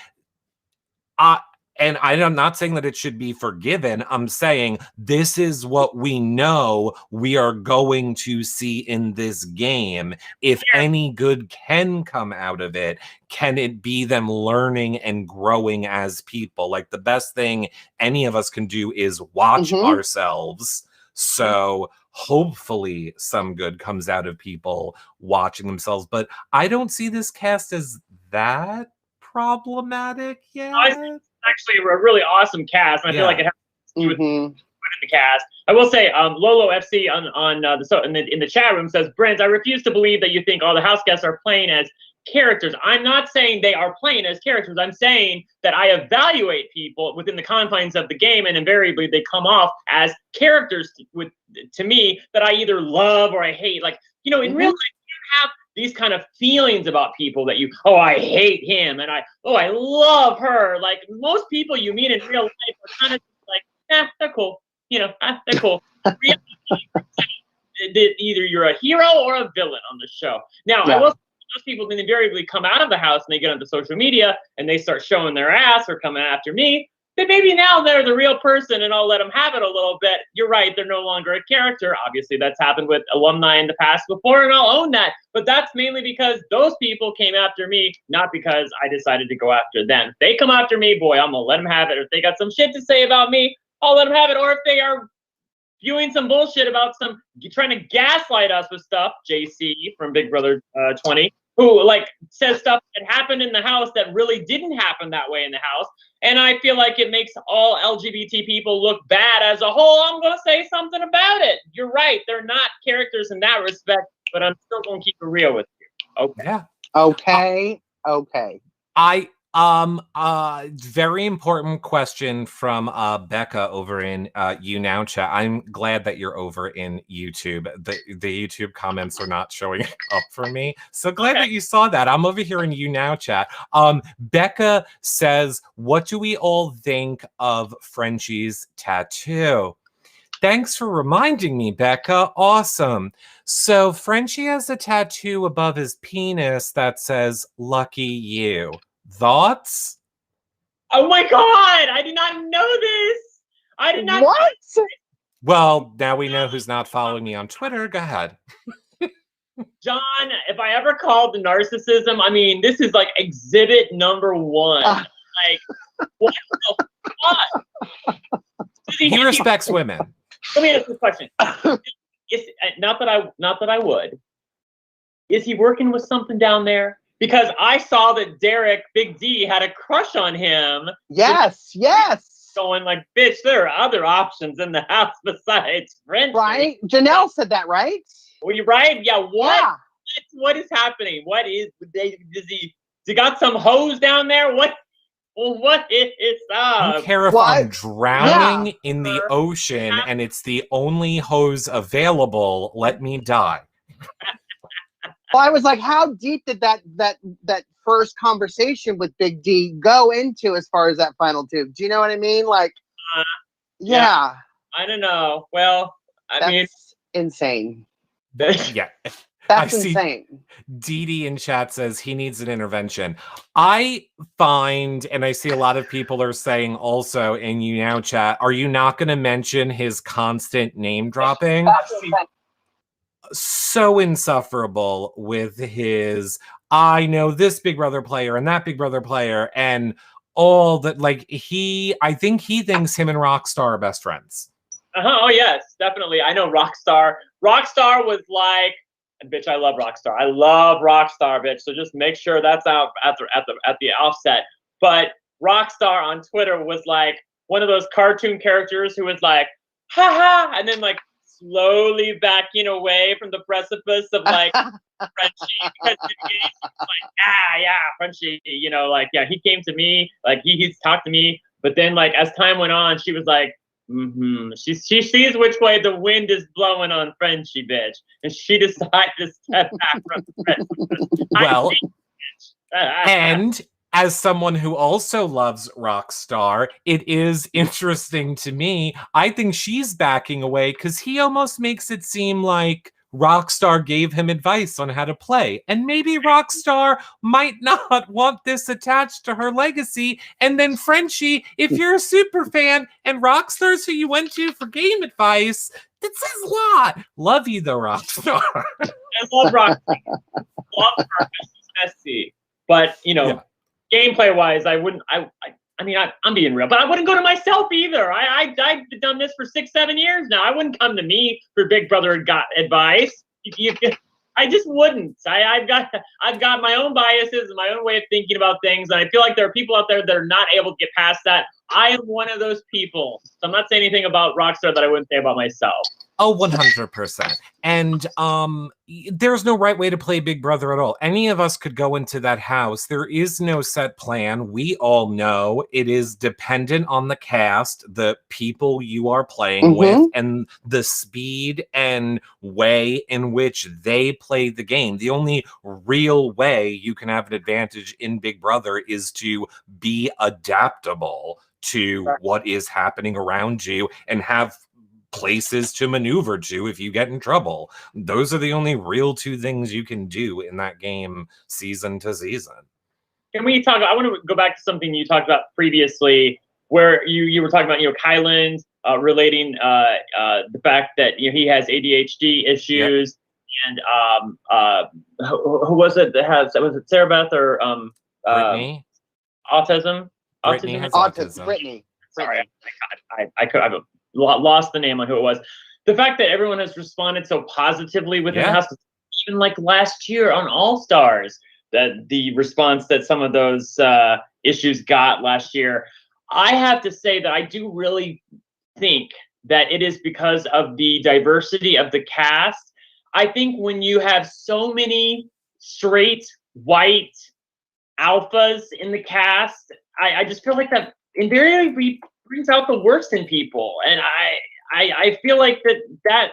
And I'm not saying that it should be forgiven. I'm saying this is what we know we are going to see in this game. If any good can come out of it, can it be them learning and growing as people? Like, the best thing any of us can do is watch ourselves. So hopefully some good comes out of people watching themselves. But I don't see this cast as that problematic yet. Actually a really awesome cast, and I feel like it has to do with in the cast. I will say, Lolo FC in the chat room says, Brent, I refuse to believe that you think all the house guests are playing as characters. I'm not saying they are playing as characters. I'm saying that I evaluate people within the confines of the game, and invariably they come off as characters to me that I either love or I hate. Like, in real life, you have these kind of feelings about people that I hate him and I love her. Like, most people you meet in real life are kind of like, they're cool. They're cool. Either you're a hero or a villain on the show. Now, I will say, those people then invariably come out of the house and they get onto social media and they start showing their ass or coming after me. But maybe now they're the real person and I'll let them have it a little bit. You're right, they're no longer a character. Obviously, that's happened with alumni in the past before, and I'll own that. But that's mainly because those people came after me, not because I decided to go after them. If they come after me, boy, I'm going to let them have it. If they got some shit to say about me, I'll let them have it. Or if they are spewing some bullshit about trying to gaslight us with stuff, JC from Big Brother 20, who says stuff that happened in the house that really didn't happen that way in the house. And I feel like it makes all LGBT people look bad as a whole. I'm going to say something about it. You're right. They're not characters in that respect, but I'm still going to keep it real with you. Okay. Yeah. Okay. Very important question from Becca over in YouNow chat. I'm glad that you're over in YouTube. The YouTube comments are not showing up for me. So glad that you saw that. I'm over here in YouNow chat. Becca says, what do we all think of Frenchie's tattoo? Thanks for reminding me, Becca. Awesome. So Frenchie has a tattoo above his penis that says, lucky you. Thoughts? Oh my God! I did not know this! I did not. What? Well, now we know who's not following me on Twitter. Go ahead. John, if I ever called the narcissism, I mean, this is like exhibit number 1. What the fuck? He respects women. Let me ask this question. Not that I would. Is he working with something down there? Because I saw that Derek, Big D, had a crush on him. Yes. Going like, bitch, there are other options in the house besides Frenchie. Right? Janelle said that, right? Were you right? Yeah, what? Yeah. What is happening? Does he got some hose down there? What is up? I don't care if I'm drowning in the ocean and it's the only hose available. Let me die. Well, I was like, how deep did that first conversation with Big D go into as far as that final tube? Do you know what I mean? Like, yeah. I don't know. Well, That's insane. Yeah. That's insane. Dee Dee in chat says he needs an intervention. I find, and I see a lot of people are saying also in YouNow chat, are you not going to mention his constant name dropping? So insufferable with his, I know this Big Brother player and that Big Brother player and all that. Like, I think he thinks him and Rockstar are best friends. Oh yes, definitely. I know Rockstar. Rockstar was like, and bitch, I love Rockstar. I love Rockstar, bitch. So just make sure that's out at the offset. But Rockstar on Twitter was like one of those cartoon characters who was like, ha ha, and then like slowly backing away from the precipice of like Frenchie, because he's like, yeah, Frenchie, he came to me, like he's talked to me, but then like as time went on, she was like, She sees which way the wind is blowing on Frenchie, bitch, and she decided to step back from the Well, and as someone who also loves Rockstar, it is interesting to me. I think she's backing away because he almost makes it seem like Rockstar gave him advice on how to play. And maybe Rockstar might not want this attached to her legacy. And then Frenchie, if you're a super fan and Rockstar's who you went to for game advice, that says a lot. Love you though, Rockstar. I love Rockstar. Love her. Messy. But, gameplay wise, I wouldn't. I'm being real, but I wouldn't go to myself either. I've done this for 6-7 years now. I wouldn't come to me for Big Brother advice. I just wouldn't. I've got my own biases and my own way of thinking about things, and I feel like there are people out there that are not able to get past that. I am one of those people. So I'm not saying anything about Rockstar that I wouldn't say about myself. Oh, 100%. And there's no right way to play Big Brother at all. Any of us could go into that house. There is no set plan. We all know it is dependent on the cast, the people you are playing with, and the speed and way in which they play the game. The only real way you can have an advantage in Big Brother is to be adaptable to what is happening around you and have places to maneuver to if you get in trouble. Those are the only real two things you can do in that game season to season. Can we talk? I want to go back to something you talked about previously, where you were talking about Kylan relating the fact that he has ADHD issues, and who was it that has, was it Sarah Beth or Brittany? Autism? Brittany has autism. Brittany. Sorry, I've lost the name on who it was. The fact that everyone has responded so positively within the house, even like last year on All Stars, that the response that some of those issues got last year, I have to say that I do really think that it is because of the diversity of the cast. I think when you have so many straight white alphas in the cast, I just feel like that invariably brings out the worst in people. And I feel like that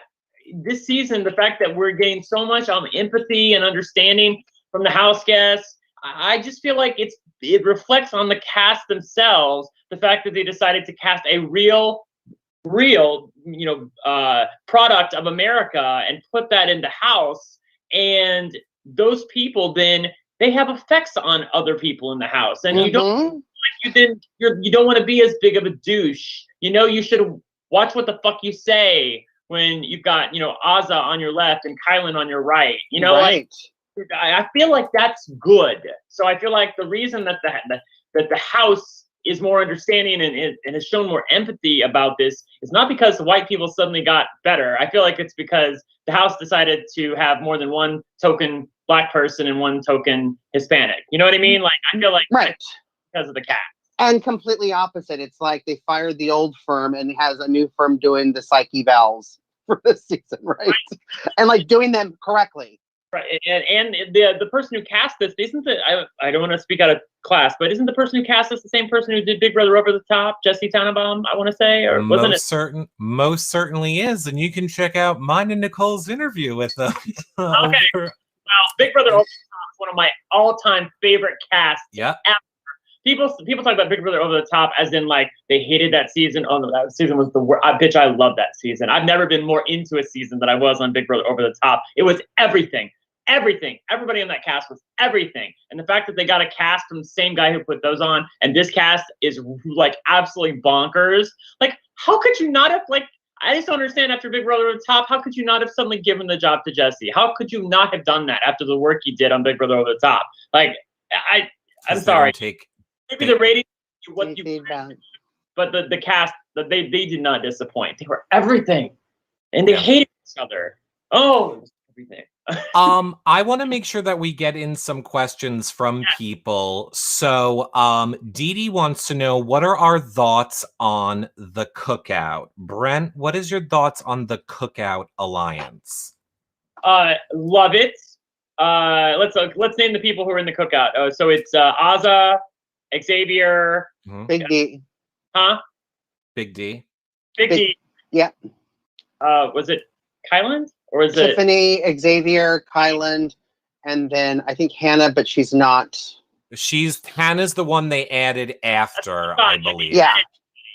this season, the fact that we're getting so much empathy and understanding from the house guests, I just feel like it reflects on the cast themselves, the fact that they decided to cast a real product of America and put that in the house, and those people then they have effects on other people in the house, and you don't want to be as big of a douche. You should watch what the fuck you say when you've got Azza on your left and Kylan on your right. Right. Like, I feel like that's good. So I feel like the reason that the house is more understanding and has shown more empathy about this is not because the white people suddenly got better. I feel like it's because the house decided to have more than one token black person and one token Hispanic. You know what I mean? Like, I feel like because of the cast. And completely opposite. It's like they fired the old firm and has a new firm doing the psych evals for this season, right? And like doing them correctly. Right, and the person who cast this isn't I don't want to speak out of class, but isn't the person who cast this the same person who did Big Brother Over the Top, Jesse Tannenbaum, I want to say, or wasn't it? Most certainly is, and you can check out mine and Nicole's interview with them. Okay, well, Big Brother Over the Top is one of my all-time favorite casts. Yeah. Ever. People talk about Big Brother Over the Top as in like they hated that season. Oh no, that season was the worst. Bitch, I love that season. I've never been more into a season than I was on Big Brother Over the Top. It was everything. Everything. Everybody in that cast was everything. And the fact that they got a cast from the same guy who put those on, and this cast is like absolutely bonkers. Like, how could you not have, like, I just don't understand after Big Brother Over the Top, how could you not have suddenly given the job to Jesse? How could you not have done that after the work he did on Big Brother Over the Top? Like, I'm sorry. Maybe the rating, but the cast, they did not disappoint. They were everything. And they hated each other. Oh, everything. I want to make sure that we get in some questions from people. So, Dee Dee wants to know, what are our thoughts on the Cookout? Brent, what is your thoughts on the Cookout Alliance? Love it. Let's name the people who are in the Cookout. So it's Azza, Xavier, Big D. Huh? Big D. Vicky. Yeah. Was it Kyland or was it Tiffany, Xavier, Kyland, and then I think Hannah, but she's not. Hannah's the one they added after, I believe. Yeah.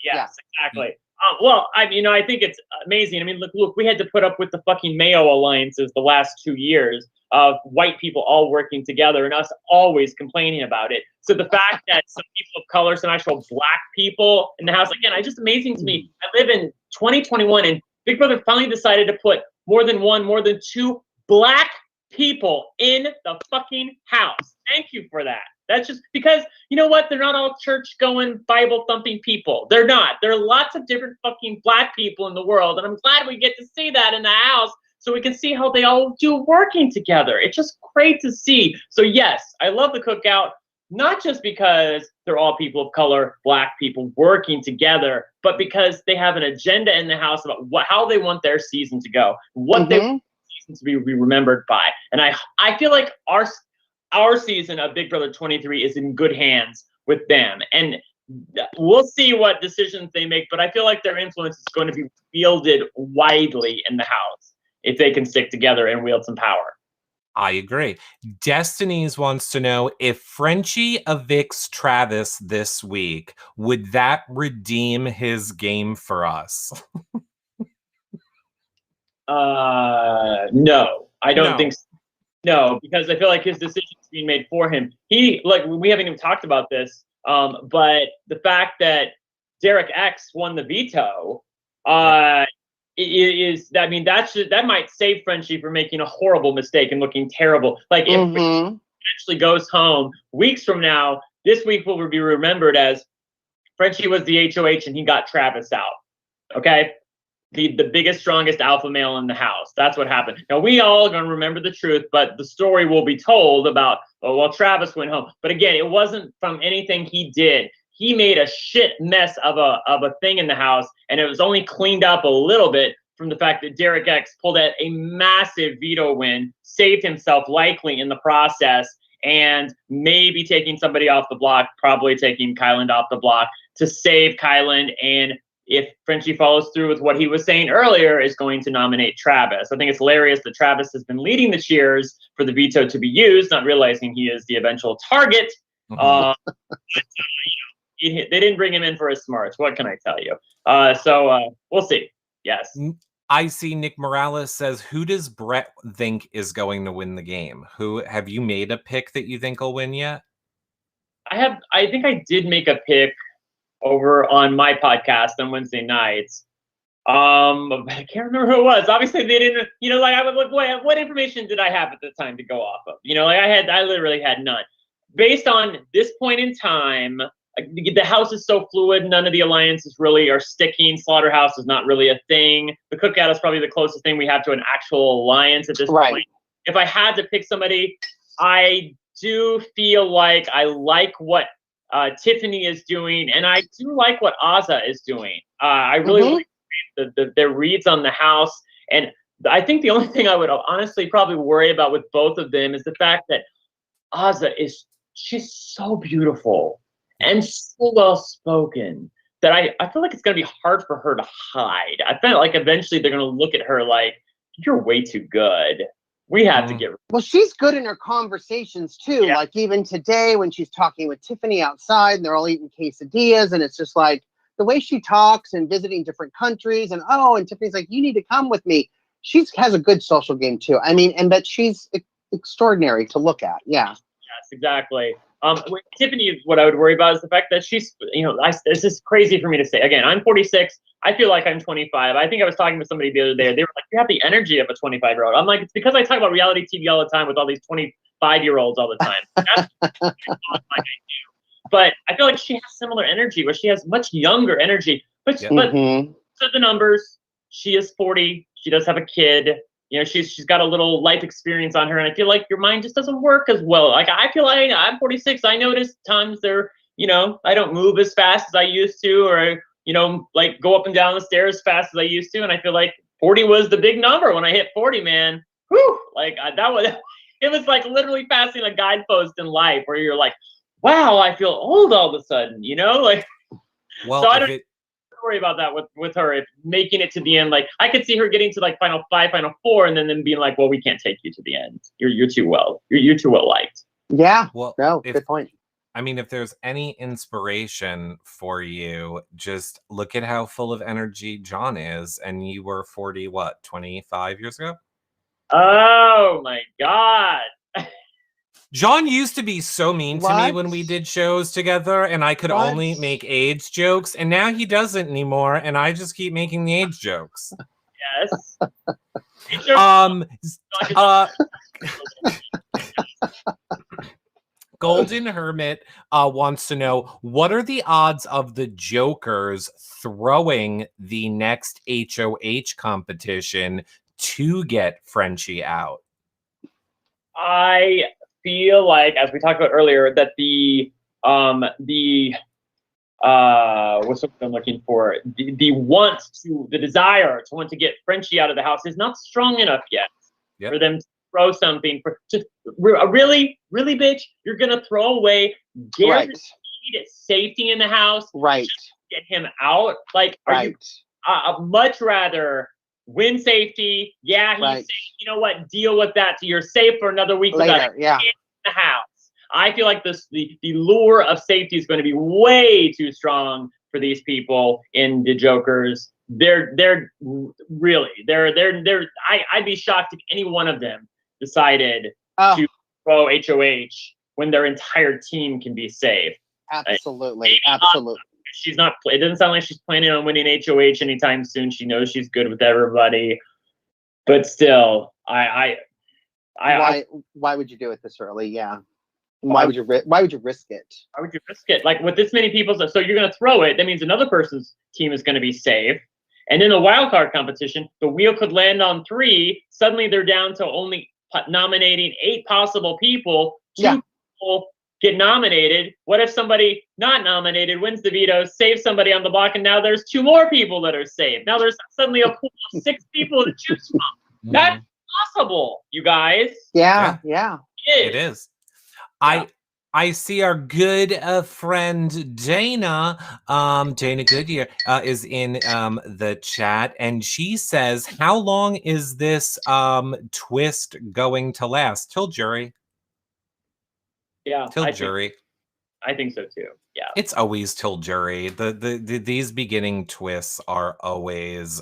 Yes, exactly. Well, I think it's amazing. I mean, look, we had to put up with the fucking Mayo alliances the last 2 years of white people all working together and us always complaining about it. So the fact that some people of color, some actual black people in the house, again, it's just amazing to me. I live in 2021 and Big Brother finally decided to put more than 2 black people in the fucking house. Thank you for that. That's just because, you know what? They're not all church-going, Bible-thumping people. They're not. There are lots of different fucking black people in the world, and I'm glad we get to see that in the house so we can see how they all do working together. It's just great to see. So yes, I love the Cookout, not just because they're all people of color, black people working together, but because they have an agenda in the house about how they want their season to go, what they want the season to be remembered by. And I feel like our season of Big Brother 23 is in good hands with them. And we'll see what decisions they make, but I feel like their influence is going to be wielded widely in the house if they can stick together and wield some power. I agree. Destinies wants to know if Frenchie evicts Travis this week, would that redeem his game for us? No, I don't think so. No, because I feel like his decision is being made for him. We haven't even talked about this, but the fact that Derek X won the veto, that might save Frenchie from making a horrible mistake and looking terrible. Like if Frenchie actually goes home weeks from now, this week will be remembered as Frenchie was the HOH and he got Travis out. Okay. The biggest, strongest alpha male in the house. That's what happened. Now, we all are going to remember the truth, but the story will be told about, Travis went home. But again, it wasn't from anything he did. He made a shit mess of a thing in the house, and it was only cleaned up a little bit from the fact that Derek X pulled out a massive veto win, saved himself likely in the process, and maybe taking somebody off the block, probably taking Kyland off the block to save Kyland, and if Frenchie follows through with what he was saying earlier, is going to nominate Travis. I think it's hilarious that Travis has been leading the cheers for the veto to be used, not realizing he is the eventual target. They didn't bring him in for his smarts. What can I tell you? So we'll see. Yes. I see Nick Morales says, who does Brett think is going to win the game? Have you made a pick that you think will win yet? I think I did make a pick over on my podcast on Wednesday nights. I can't remember who it was. Obviously they didn't, I would look, what information did I have at the time to go off of? I literally had none. Based on this point in time, the house is so fluid. None of the alliances really are sticking. Slaughterhouse is not really a thing. The Cookout is probably the closest thing we have to an actual alliance at this point. If I had to pick somebody, I do feel like I like what Tiffany is doing, and I do like what Azah is doing. I really like their reads on the house, and I think the only thing I would honestly probably worry about with both of them is the fact that Azah she's so beautiful and so well spoken that I feel like it's going to be hard for her to hide. I feel like eventually they're going to look at her like, you're way too good. We have to get. Well, she's good in her conversations too. Yeah. Like even today when she's talking with Tiffany outside and they're all eating quesadillas, and it's just like the way she talks and visiting different countries, and Tiffany's like, you need to come with me. She has a good social game too. I mean, and that she's extraordinary to look at. Yeah. Yes, exactly. With Tiffany, what I would worry about is the fact that she's, this is crazy for me to say. Again, I'm 46. I feel like I'm 25. I think I was talking to somebody the other day. They were like, you have the energy of a 25-year-old. I'm like, it's because I talk about reality TV all the time with all these 25-year-olds all the time. That's like I do. But I feel like she has similar energy, where she has much younger energy. But so the numbers, she is 40. She does have a kid. She's got a little life experience on her, and I feel like your mind just doesn't work as well. Like I feel like I'm 46. I notice times I don't move as fast as I used to, or like go up and down the stairs as fast as I used to. And I feel like 40 was the big number when I hit 40, man. Whew! Like it was like literally passing a guidepost in life where you're like, wow, I feel old all of a sudden, like. Well, so worry about that with her. If making it to the end, like I could see her getting to like final 5, final 4, and then them being like, well, we can't take you to the end. You're too well. You're too well liked. Yeah. Well, no, good point. I mean, if there's any inspiration for you, just look at how full of energy John is, and you were 40, 25 years ago? Oh my God. John used to be so mean to me when we did shows together, and I could only make AIDS jokes, and now he doesn't anymore, and I just keep making the AIDS jokes. Yes. Golden Hermit wants to know, what are the odds of the Jokers throwing the next HOH competition to get Frenchie out? I feel like, as we talked about earlier, that the what's what I'm looking for? The desire to want to get Frenchie out of the house is not strong enough yet for them to throw something for just really, bitch. You're gonna throw away guaranteed safety in the house, right? Just to get him out. Like, are you? I'd much rather win safety. Yeah, he's safe. You know what? Deal with that. So you're safe for another week later. Yeah, in the house. I feel like the lure of safety is going to be way too strong for these people in the Jokers. I'd be shocked if any one of them decided to throw HOH when their entire team can be safe. Absolutely. Absolutely. She's not, it doesn't sound like she's planning on winning HOH anytime soon. She knows she's good with everybody, but still, why would you do it this early? Yeah. Why would you risk it? Why would you risk it? Like, with this many people, so you're going to throw it. That means another person's team is going to be safe. And in the wild card competition, the wheel could land on 3. Suddenly they're down to only nominating 8 possible people. 2 people get nominated. What if somebody not nominated wins the veto, saves somebody on the block, and now there's 2 more people that are saved? Now there's suddenly a pool of 6 people to choose from. That's possible, you guys. Yeah. It is. I see our good friend Dana, Dana Goodyear, is in the chat, and she says, how long is this twist going to last? Till jury. Yeah. Till jury. I think so too. Yeah. It's always till jury. These beginning twists are always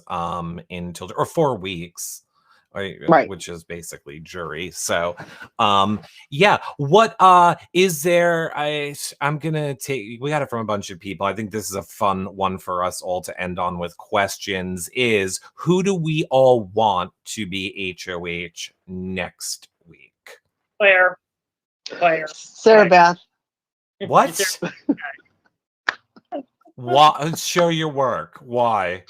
in till, or 4 weeks. Right, which is basically jury. So what is there? I'm gonna take, we got it from a bunch of people. I think this is a fun one for us all to end on with questions. Is, who do we all want to be HOH next week? Claire. Sarah Beth. What? Why? Show your work. Why?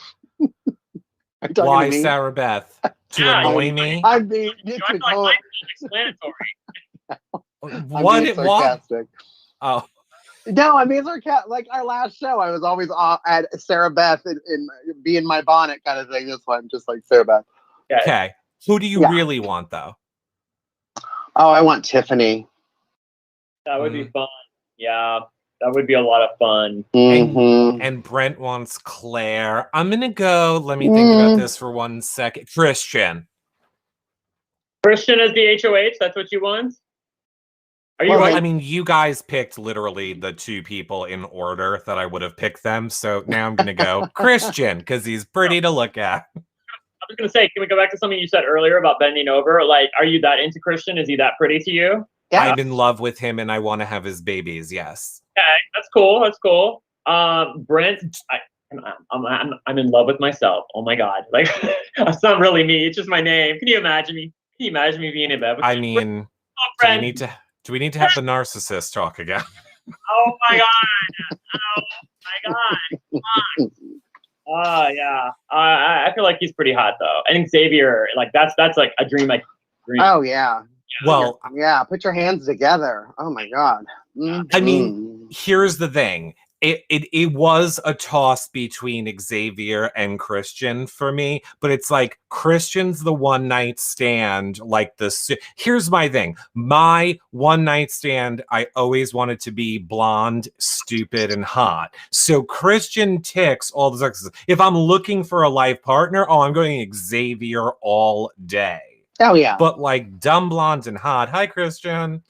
Why Sarah Beth? To annoy me? I'm being explanatory. What? Sarcastic. Oh. No, I mean, like our last show, I was always at Sarah Beth in be in my bonnet kind of thing. This one, just like Sarah Beth. Okay. Who do you really want, though? Oh, I want Tiffany. That would be fun. Yeah. That would be a lot of fun. And Brent wants Claire. I'm going to go. Let me think about this for 1 second. Christian as the HOH? That's what you want? I mean, you guys picked literally the 2 people in order that I would have picked them. So now I'm going to go Christian because he's pretty to look at. I was going to say, can we go back to something you said earlier about bending over? Like, are you that into Christian? Is he that pretty to you? Yeah. I'm in love with him and I want to have his babies. Yes. Okay, that's cool. Brent, I'm in love with myself. Oh my God, like it's not really me. It's just my name. Can you imagine me? Can you imagine me being in bed with you? I mean, do we need to have the narcissist talk again? Oh my God! Oh my God! Oh yeah. I feel like he's pretty hot though. I think Xavier, like that's like a dream. Oh yeah. Well, yeah. Put your hands together. Oh my God. I mean, here's the thing. It was a toss between Xavier and Christian for me, but it's like Christian's the one night stand. Like here's my thing. My one night stand, I always wanted to be blonde, stupid, and hot. So Christian ticks all the boxes. If I'm looking for a life partner, oh, I'm going Xavier all day. Oh yeah. But like dumb, blonde, and hot. Hi, Christian.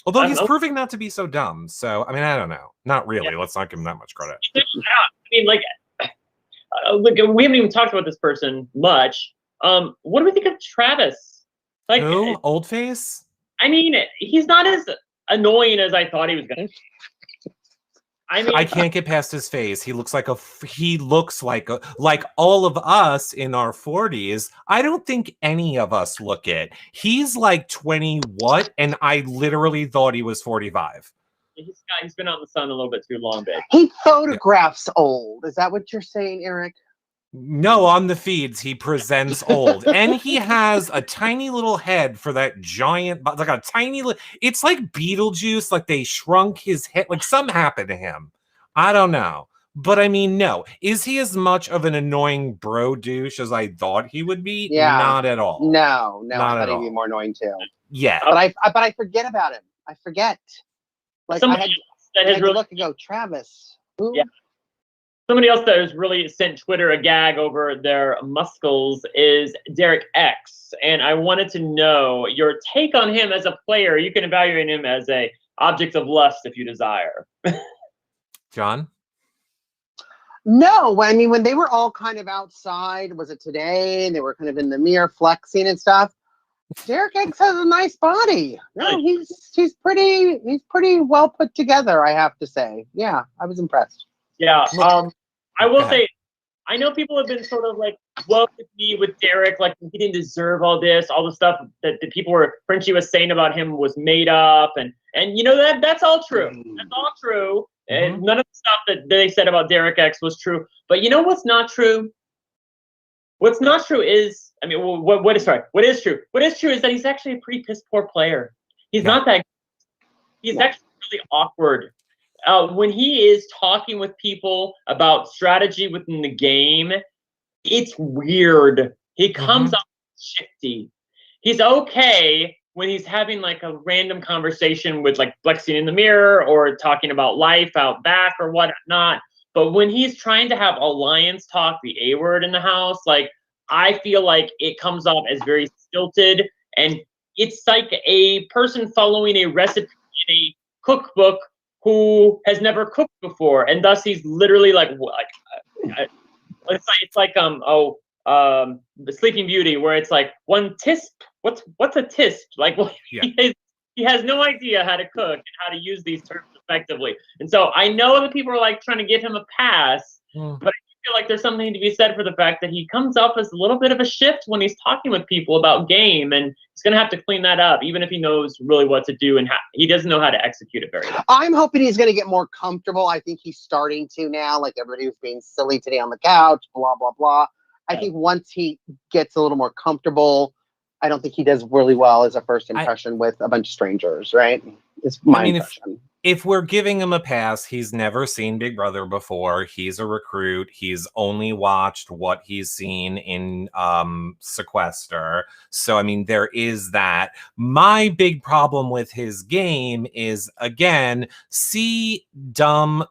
Although he's proving not to be so dumb. So, I mean, I don't know. Not really. Yeah. Let's not give him that much credit. I mean, like, look, we haven't even talked about this person much. What do we think of Travis? Like, who? Oldface? I mean, he's not as annoying as I thought he was going to. I mean, I can't get past his face. He looks like like all of us in our 40s. I don't think any of us look it. He's like 20 what? And I literally thought he was 45. He's been out in the sun a little bit too long, babe. He photographs old. Is that what you're saying, Eric? No, on the feeds, he presents old. And he has a tiny little head for that giant, like a tiny, it's like Beetlejuice, like they shrunk his head, like something happened to him. I don't know. But I mean, no. Is he as much of an annoying bro douche as I thought he would be? Yeah. Not at all. No, not I thought he'd be more annoying too. Yeah. But I forget about him. I forget. Like I had to look and go, Travis. Who? Yeah. Somebody else that has really sent Twitter a gag over their muscles is Derek X. And I wanted to know your take on him as a player. You can evaluate him as a object of lust if you desire. John? No, I mean, when they were all kind of outside, was it today? And they were kind of in the mirror flexing and stuff. Derek X has a nice body. No, he's pretty well put together, I have to say. Yeah, I was impressed. Yeah, I will say, I know people have been sort of like, woke with me with Derek, like he didn't deserve all this, all the stuff that the people Frenchie was saying about him was made up, and you know that's all true. That's all true, and none of the stuff that they said about Derek X was true. But you know what's not true? What's not true is, I mean, what is true? What is true is that he's actually a pretty piss poor player. He's not that. He's actually really awkward. When he is talking with people about strategy within the game, it's weird. He comes off shifty. He's okay when he's having like a random conversation with like flexing in the mirror or talking about life out back or whatnot. But when he's trying to have alliance talk, the A word in the house, like I feel like it comes off as very stilted, and it's like a person following a recipe in a cookbook who has never cooked before, and thus he's literally like it's like the Sleeping Beauty, where it's like one tisp. What's a tisp? Like, well, he has no idea how to cook and how to use these terms effectively. And so I know that people are like trying to give him a pass, but I feel like there's something to be said for the fact that he comes off as a little bit of a shift when he's talking with people about game, and he's going to have to clean that up, even if he knows really what to do, and he doesn't know how to execute it very well. I'm hoping he's going to get more comfortable. I think he's starting to now. Like everybody was being silly today on the couch, blah, blah, blah. I think once he gets a little more comfortable, I don't think he does really well as a first impression with a bunch of strangers, right? It's my impression. If we're giving him a pass, he's never seen Big Brother before. He's a recruit. He's only watched what he's seen in Sequester. So, I mean, there is that. My big problem with his game is, again, dumb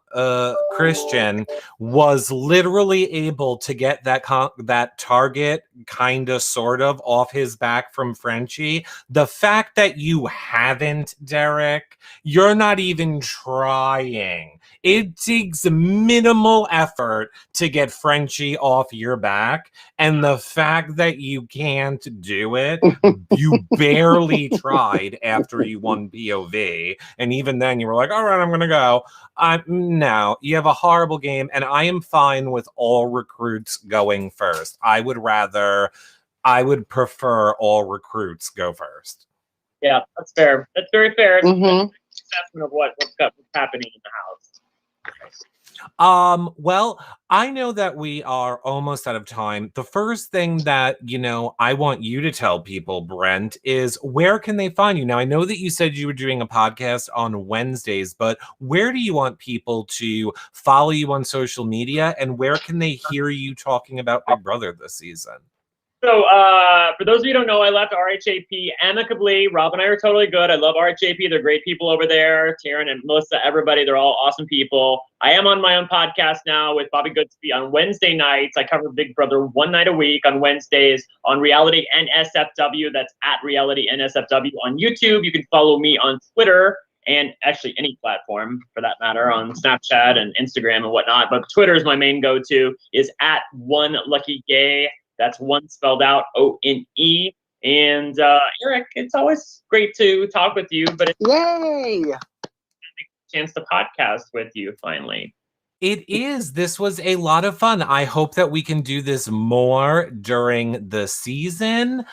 Christian was literally able to get that target kind of sort of off his back from Frenchie. The fact that you haven't, Derek, you're not even trying. It takes minimal effort to get Frenchie off your back, and the fact that you can't do it, you barely tried after you won POV, and even then you were like, all right, I'm gonna go. No, you have a horrible game, and I am fine with all recruits going first. I would prefer all recruits go first. Yeah, that's fair. That's very fair. Assessment of what's happening in the house. Well, I know that we are almost out of time. The first thing that, I want you to tell people, Brent, is where can they find you? Now, I know that you said you were doing a podcast on Wednesdays, but where do you want people to follow you on social media, and where can they hear you talking about Big Brother this season? So, for those of you who don't know, I left RHAP amicably. Rob and I are totally good. I love RHAP. They're great people over there. Taryn and Melissa, everybody, they're all awesome people. I am on my own podcast now with Bobby Goodspeed on Wednesday nights. I cover Big Brother one night a week on Wednesdays on Reality NSFW. That's at Reality NSFW on YouTube. You can follow me on Twitter and actually any platform for that matter, on Snapchat and Instagram and whatnot. But Twitter is my main go-to, is at One Lucky Gay. That's one spelled out, O-N-E. And Eric, it's always great to talk with you, but it's Yay! a chance to podcast with you finally. It is. This was a lot of fun. I hope that we can do this more during the season.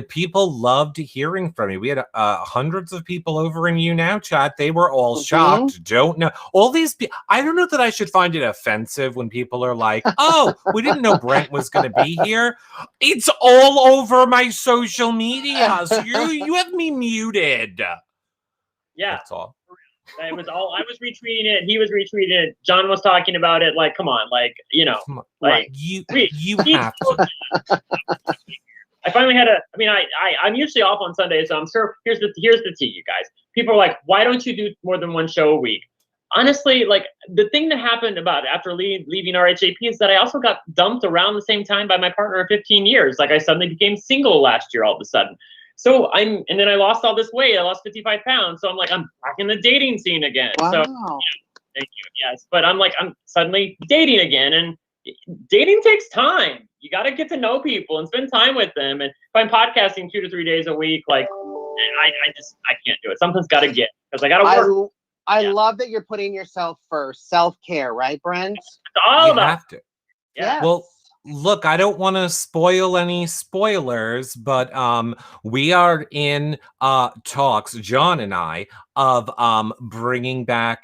People loved hearing from you. We had hundreds of people over in You Now chat. They were all shocked. Don't know. All these people. I don't know that I should find it offensive when people are like, "Oh, we didn't know Brent was going to be here." It's all over my social media. So you have me muted. Yeah. That's all. It was all, I was retweeting it, he was retweeting it, John was talking about it, like, come on, like, like, you have to. I finally had I'm usually off on Sunday, so I'm sure, here's the tea, you guys. People are like, why don't you do more than one show a week? Honestly, like, the thing that happened about after leaving RHAP is that I also got dumped around the same time by my partner of 15 years. Like, I suddenly became single last year all of a sudden. So and then I lost all this weight. I lost 55 pounds. So I'm like, I'm back in the dating scene again. Wow. So thank you. Yes. But I'm like, I'm suddenly dating again. And dating takes time. You got to get to know people and spend time with them. And if I'm podcasting 2 to 3 days a week, like, I can't do it. Something's got to give, because I got to work. I love that you're putting yourself first. Self-care, right, Brent? It's all about. You have to. Yeah. Well, look, I don't want to spoil any spoilers, but we are in talks, John and I, of bringing back,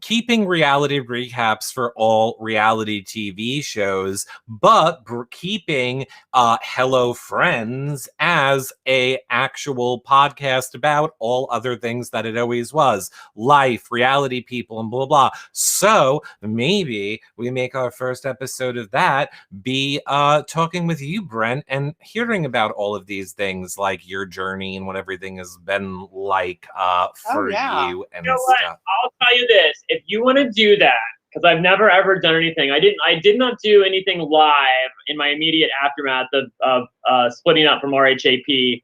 keeping reality recaps for all reality TV shows, but keeping Hello Friends as a actual podcast about all other things that it always was, life, reality people, and blah blah. So maybe we make our first episode of that be talking with you, Brent, and hearing about all of these things, like your journey and what everything has been like for you and you know stuff. I'll tell you this: if you want to do that, because I've never ever done anything. I did not do anything live in my immediate aftermath of splitting up from RHAP.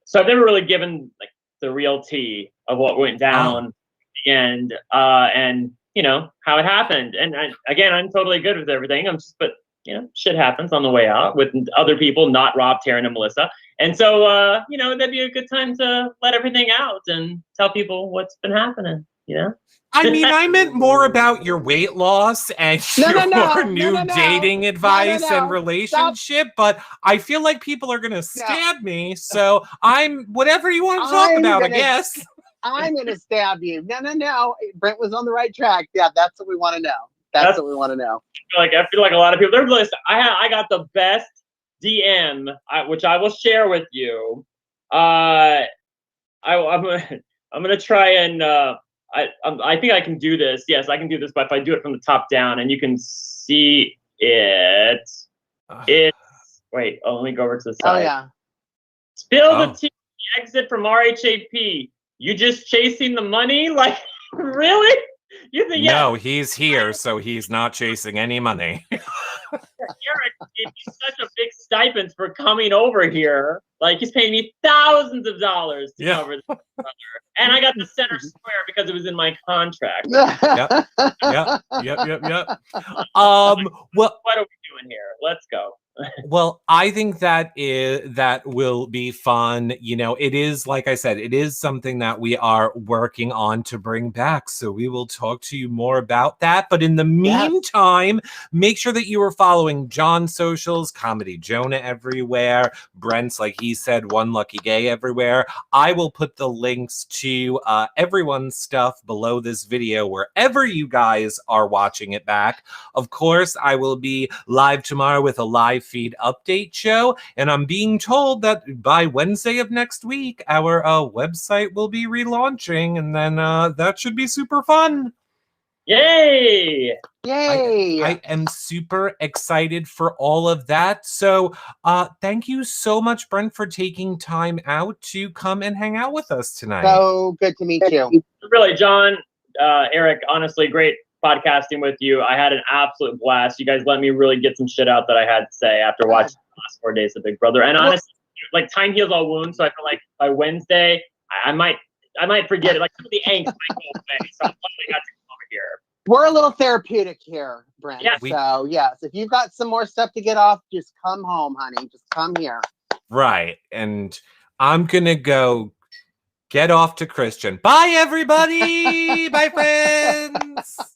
So I've never really given like the real tea of what went down and how it happened. And again, I'm totally good with everything. But shit happens on the way out with other people, not Rob, Taryn, and Melissa. And so, that'd be a good time to let everything out and tell people what's been happening, I mean, I meant more about your weight loss and your new dating advice and relationship, but I feel like people are going to stab me. So whatever you want to talk about, I guess. I'm going to stab you. No. Brent was on the right track. Yeah, that's what we want to know. That's what we want to know. I feel like a lot of people, they're listening. I got the best DM, which I will share with you. I'm gonna try and I think I can do this. Yes, I can do this. But if I do it from the top down, and you can see it, wait. Oh, let me go over to the side. Oh yeah. Spill the tea. Exit from RHAP. You just chasing the money? Like, really? You think? No, he's here, so he's not chasing any money. Eric gave me such a big stipend for coming over here. Like, he's paying me thousands of dollars to cover this. And I got the center square because it was in my contract. Yep. Well, what are we doing here? Let's go. Well, I think that will be fun. You know, it is, like I said, it is something that we are working on to bring back. So we will talk to you more about that. But in the meantime, make sure that you are following John's socials, Comedy Jonah everywhere, Brent's, like he said, One Lucky Gay everywhere. I will put the links to everyone's stuff below this video, wherever you guys are watching it back. Of course, I will be live tomorrow with a live feed update show, and I'm being told that by Wednesday of next week, our website will be relaunching, and then that should be super fun. Yay! Yay! I am super excited for all of that. So thank you so much, Brent, for taking time out to come and hang out with us tonight. So good to meet you. Really, John, Eric, honestly, great podcasting with you. I had an absolute blast. You guys let me really get some shit out that I had to say after watching the last 4 days of Big Brother. And honestly, like, time heals all wounds. So I feel like by Wednesday, I might forget it. Like, some of the angst might go away. So I'm glad I got to come over here. We're a little therapeutic here, Brent. Yeah. So yes, if you've got some more stuff to get off, just come home, honey. Just come here. Right. And I'm gonna go get off to Christian. Bye, everybody. Bye, friends.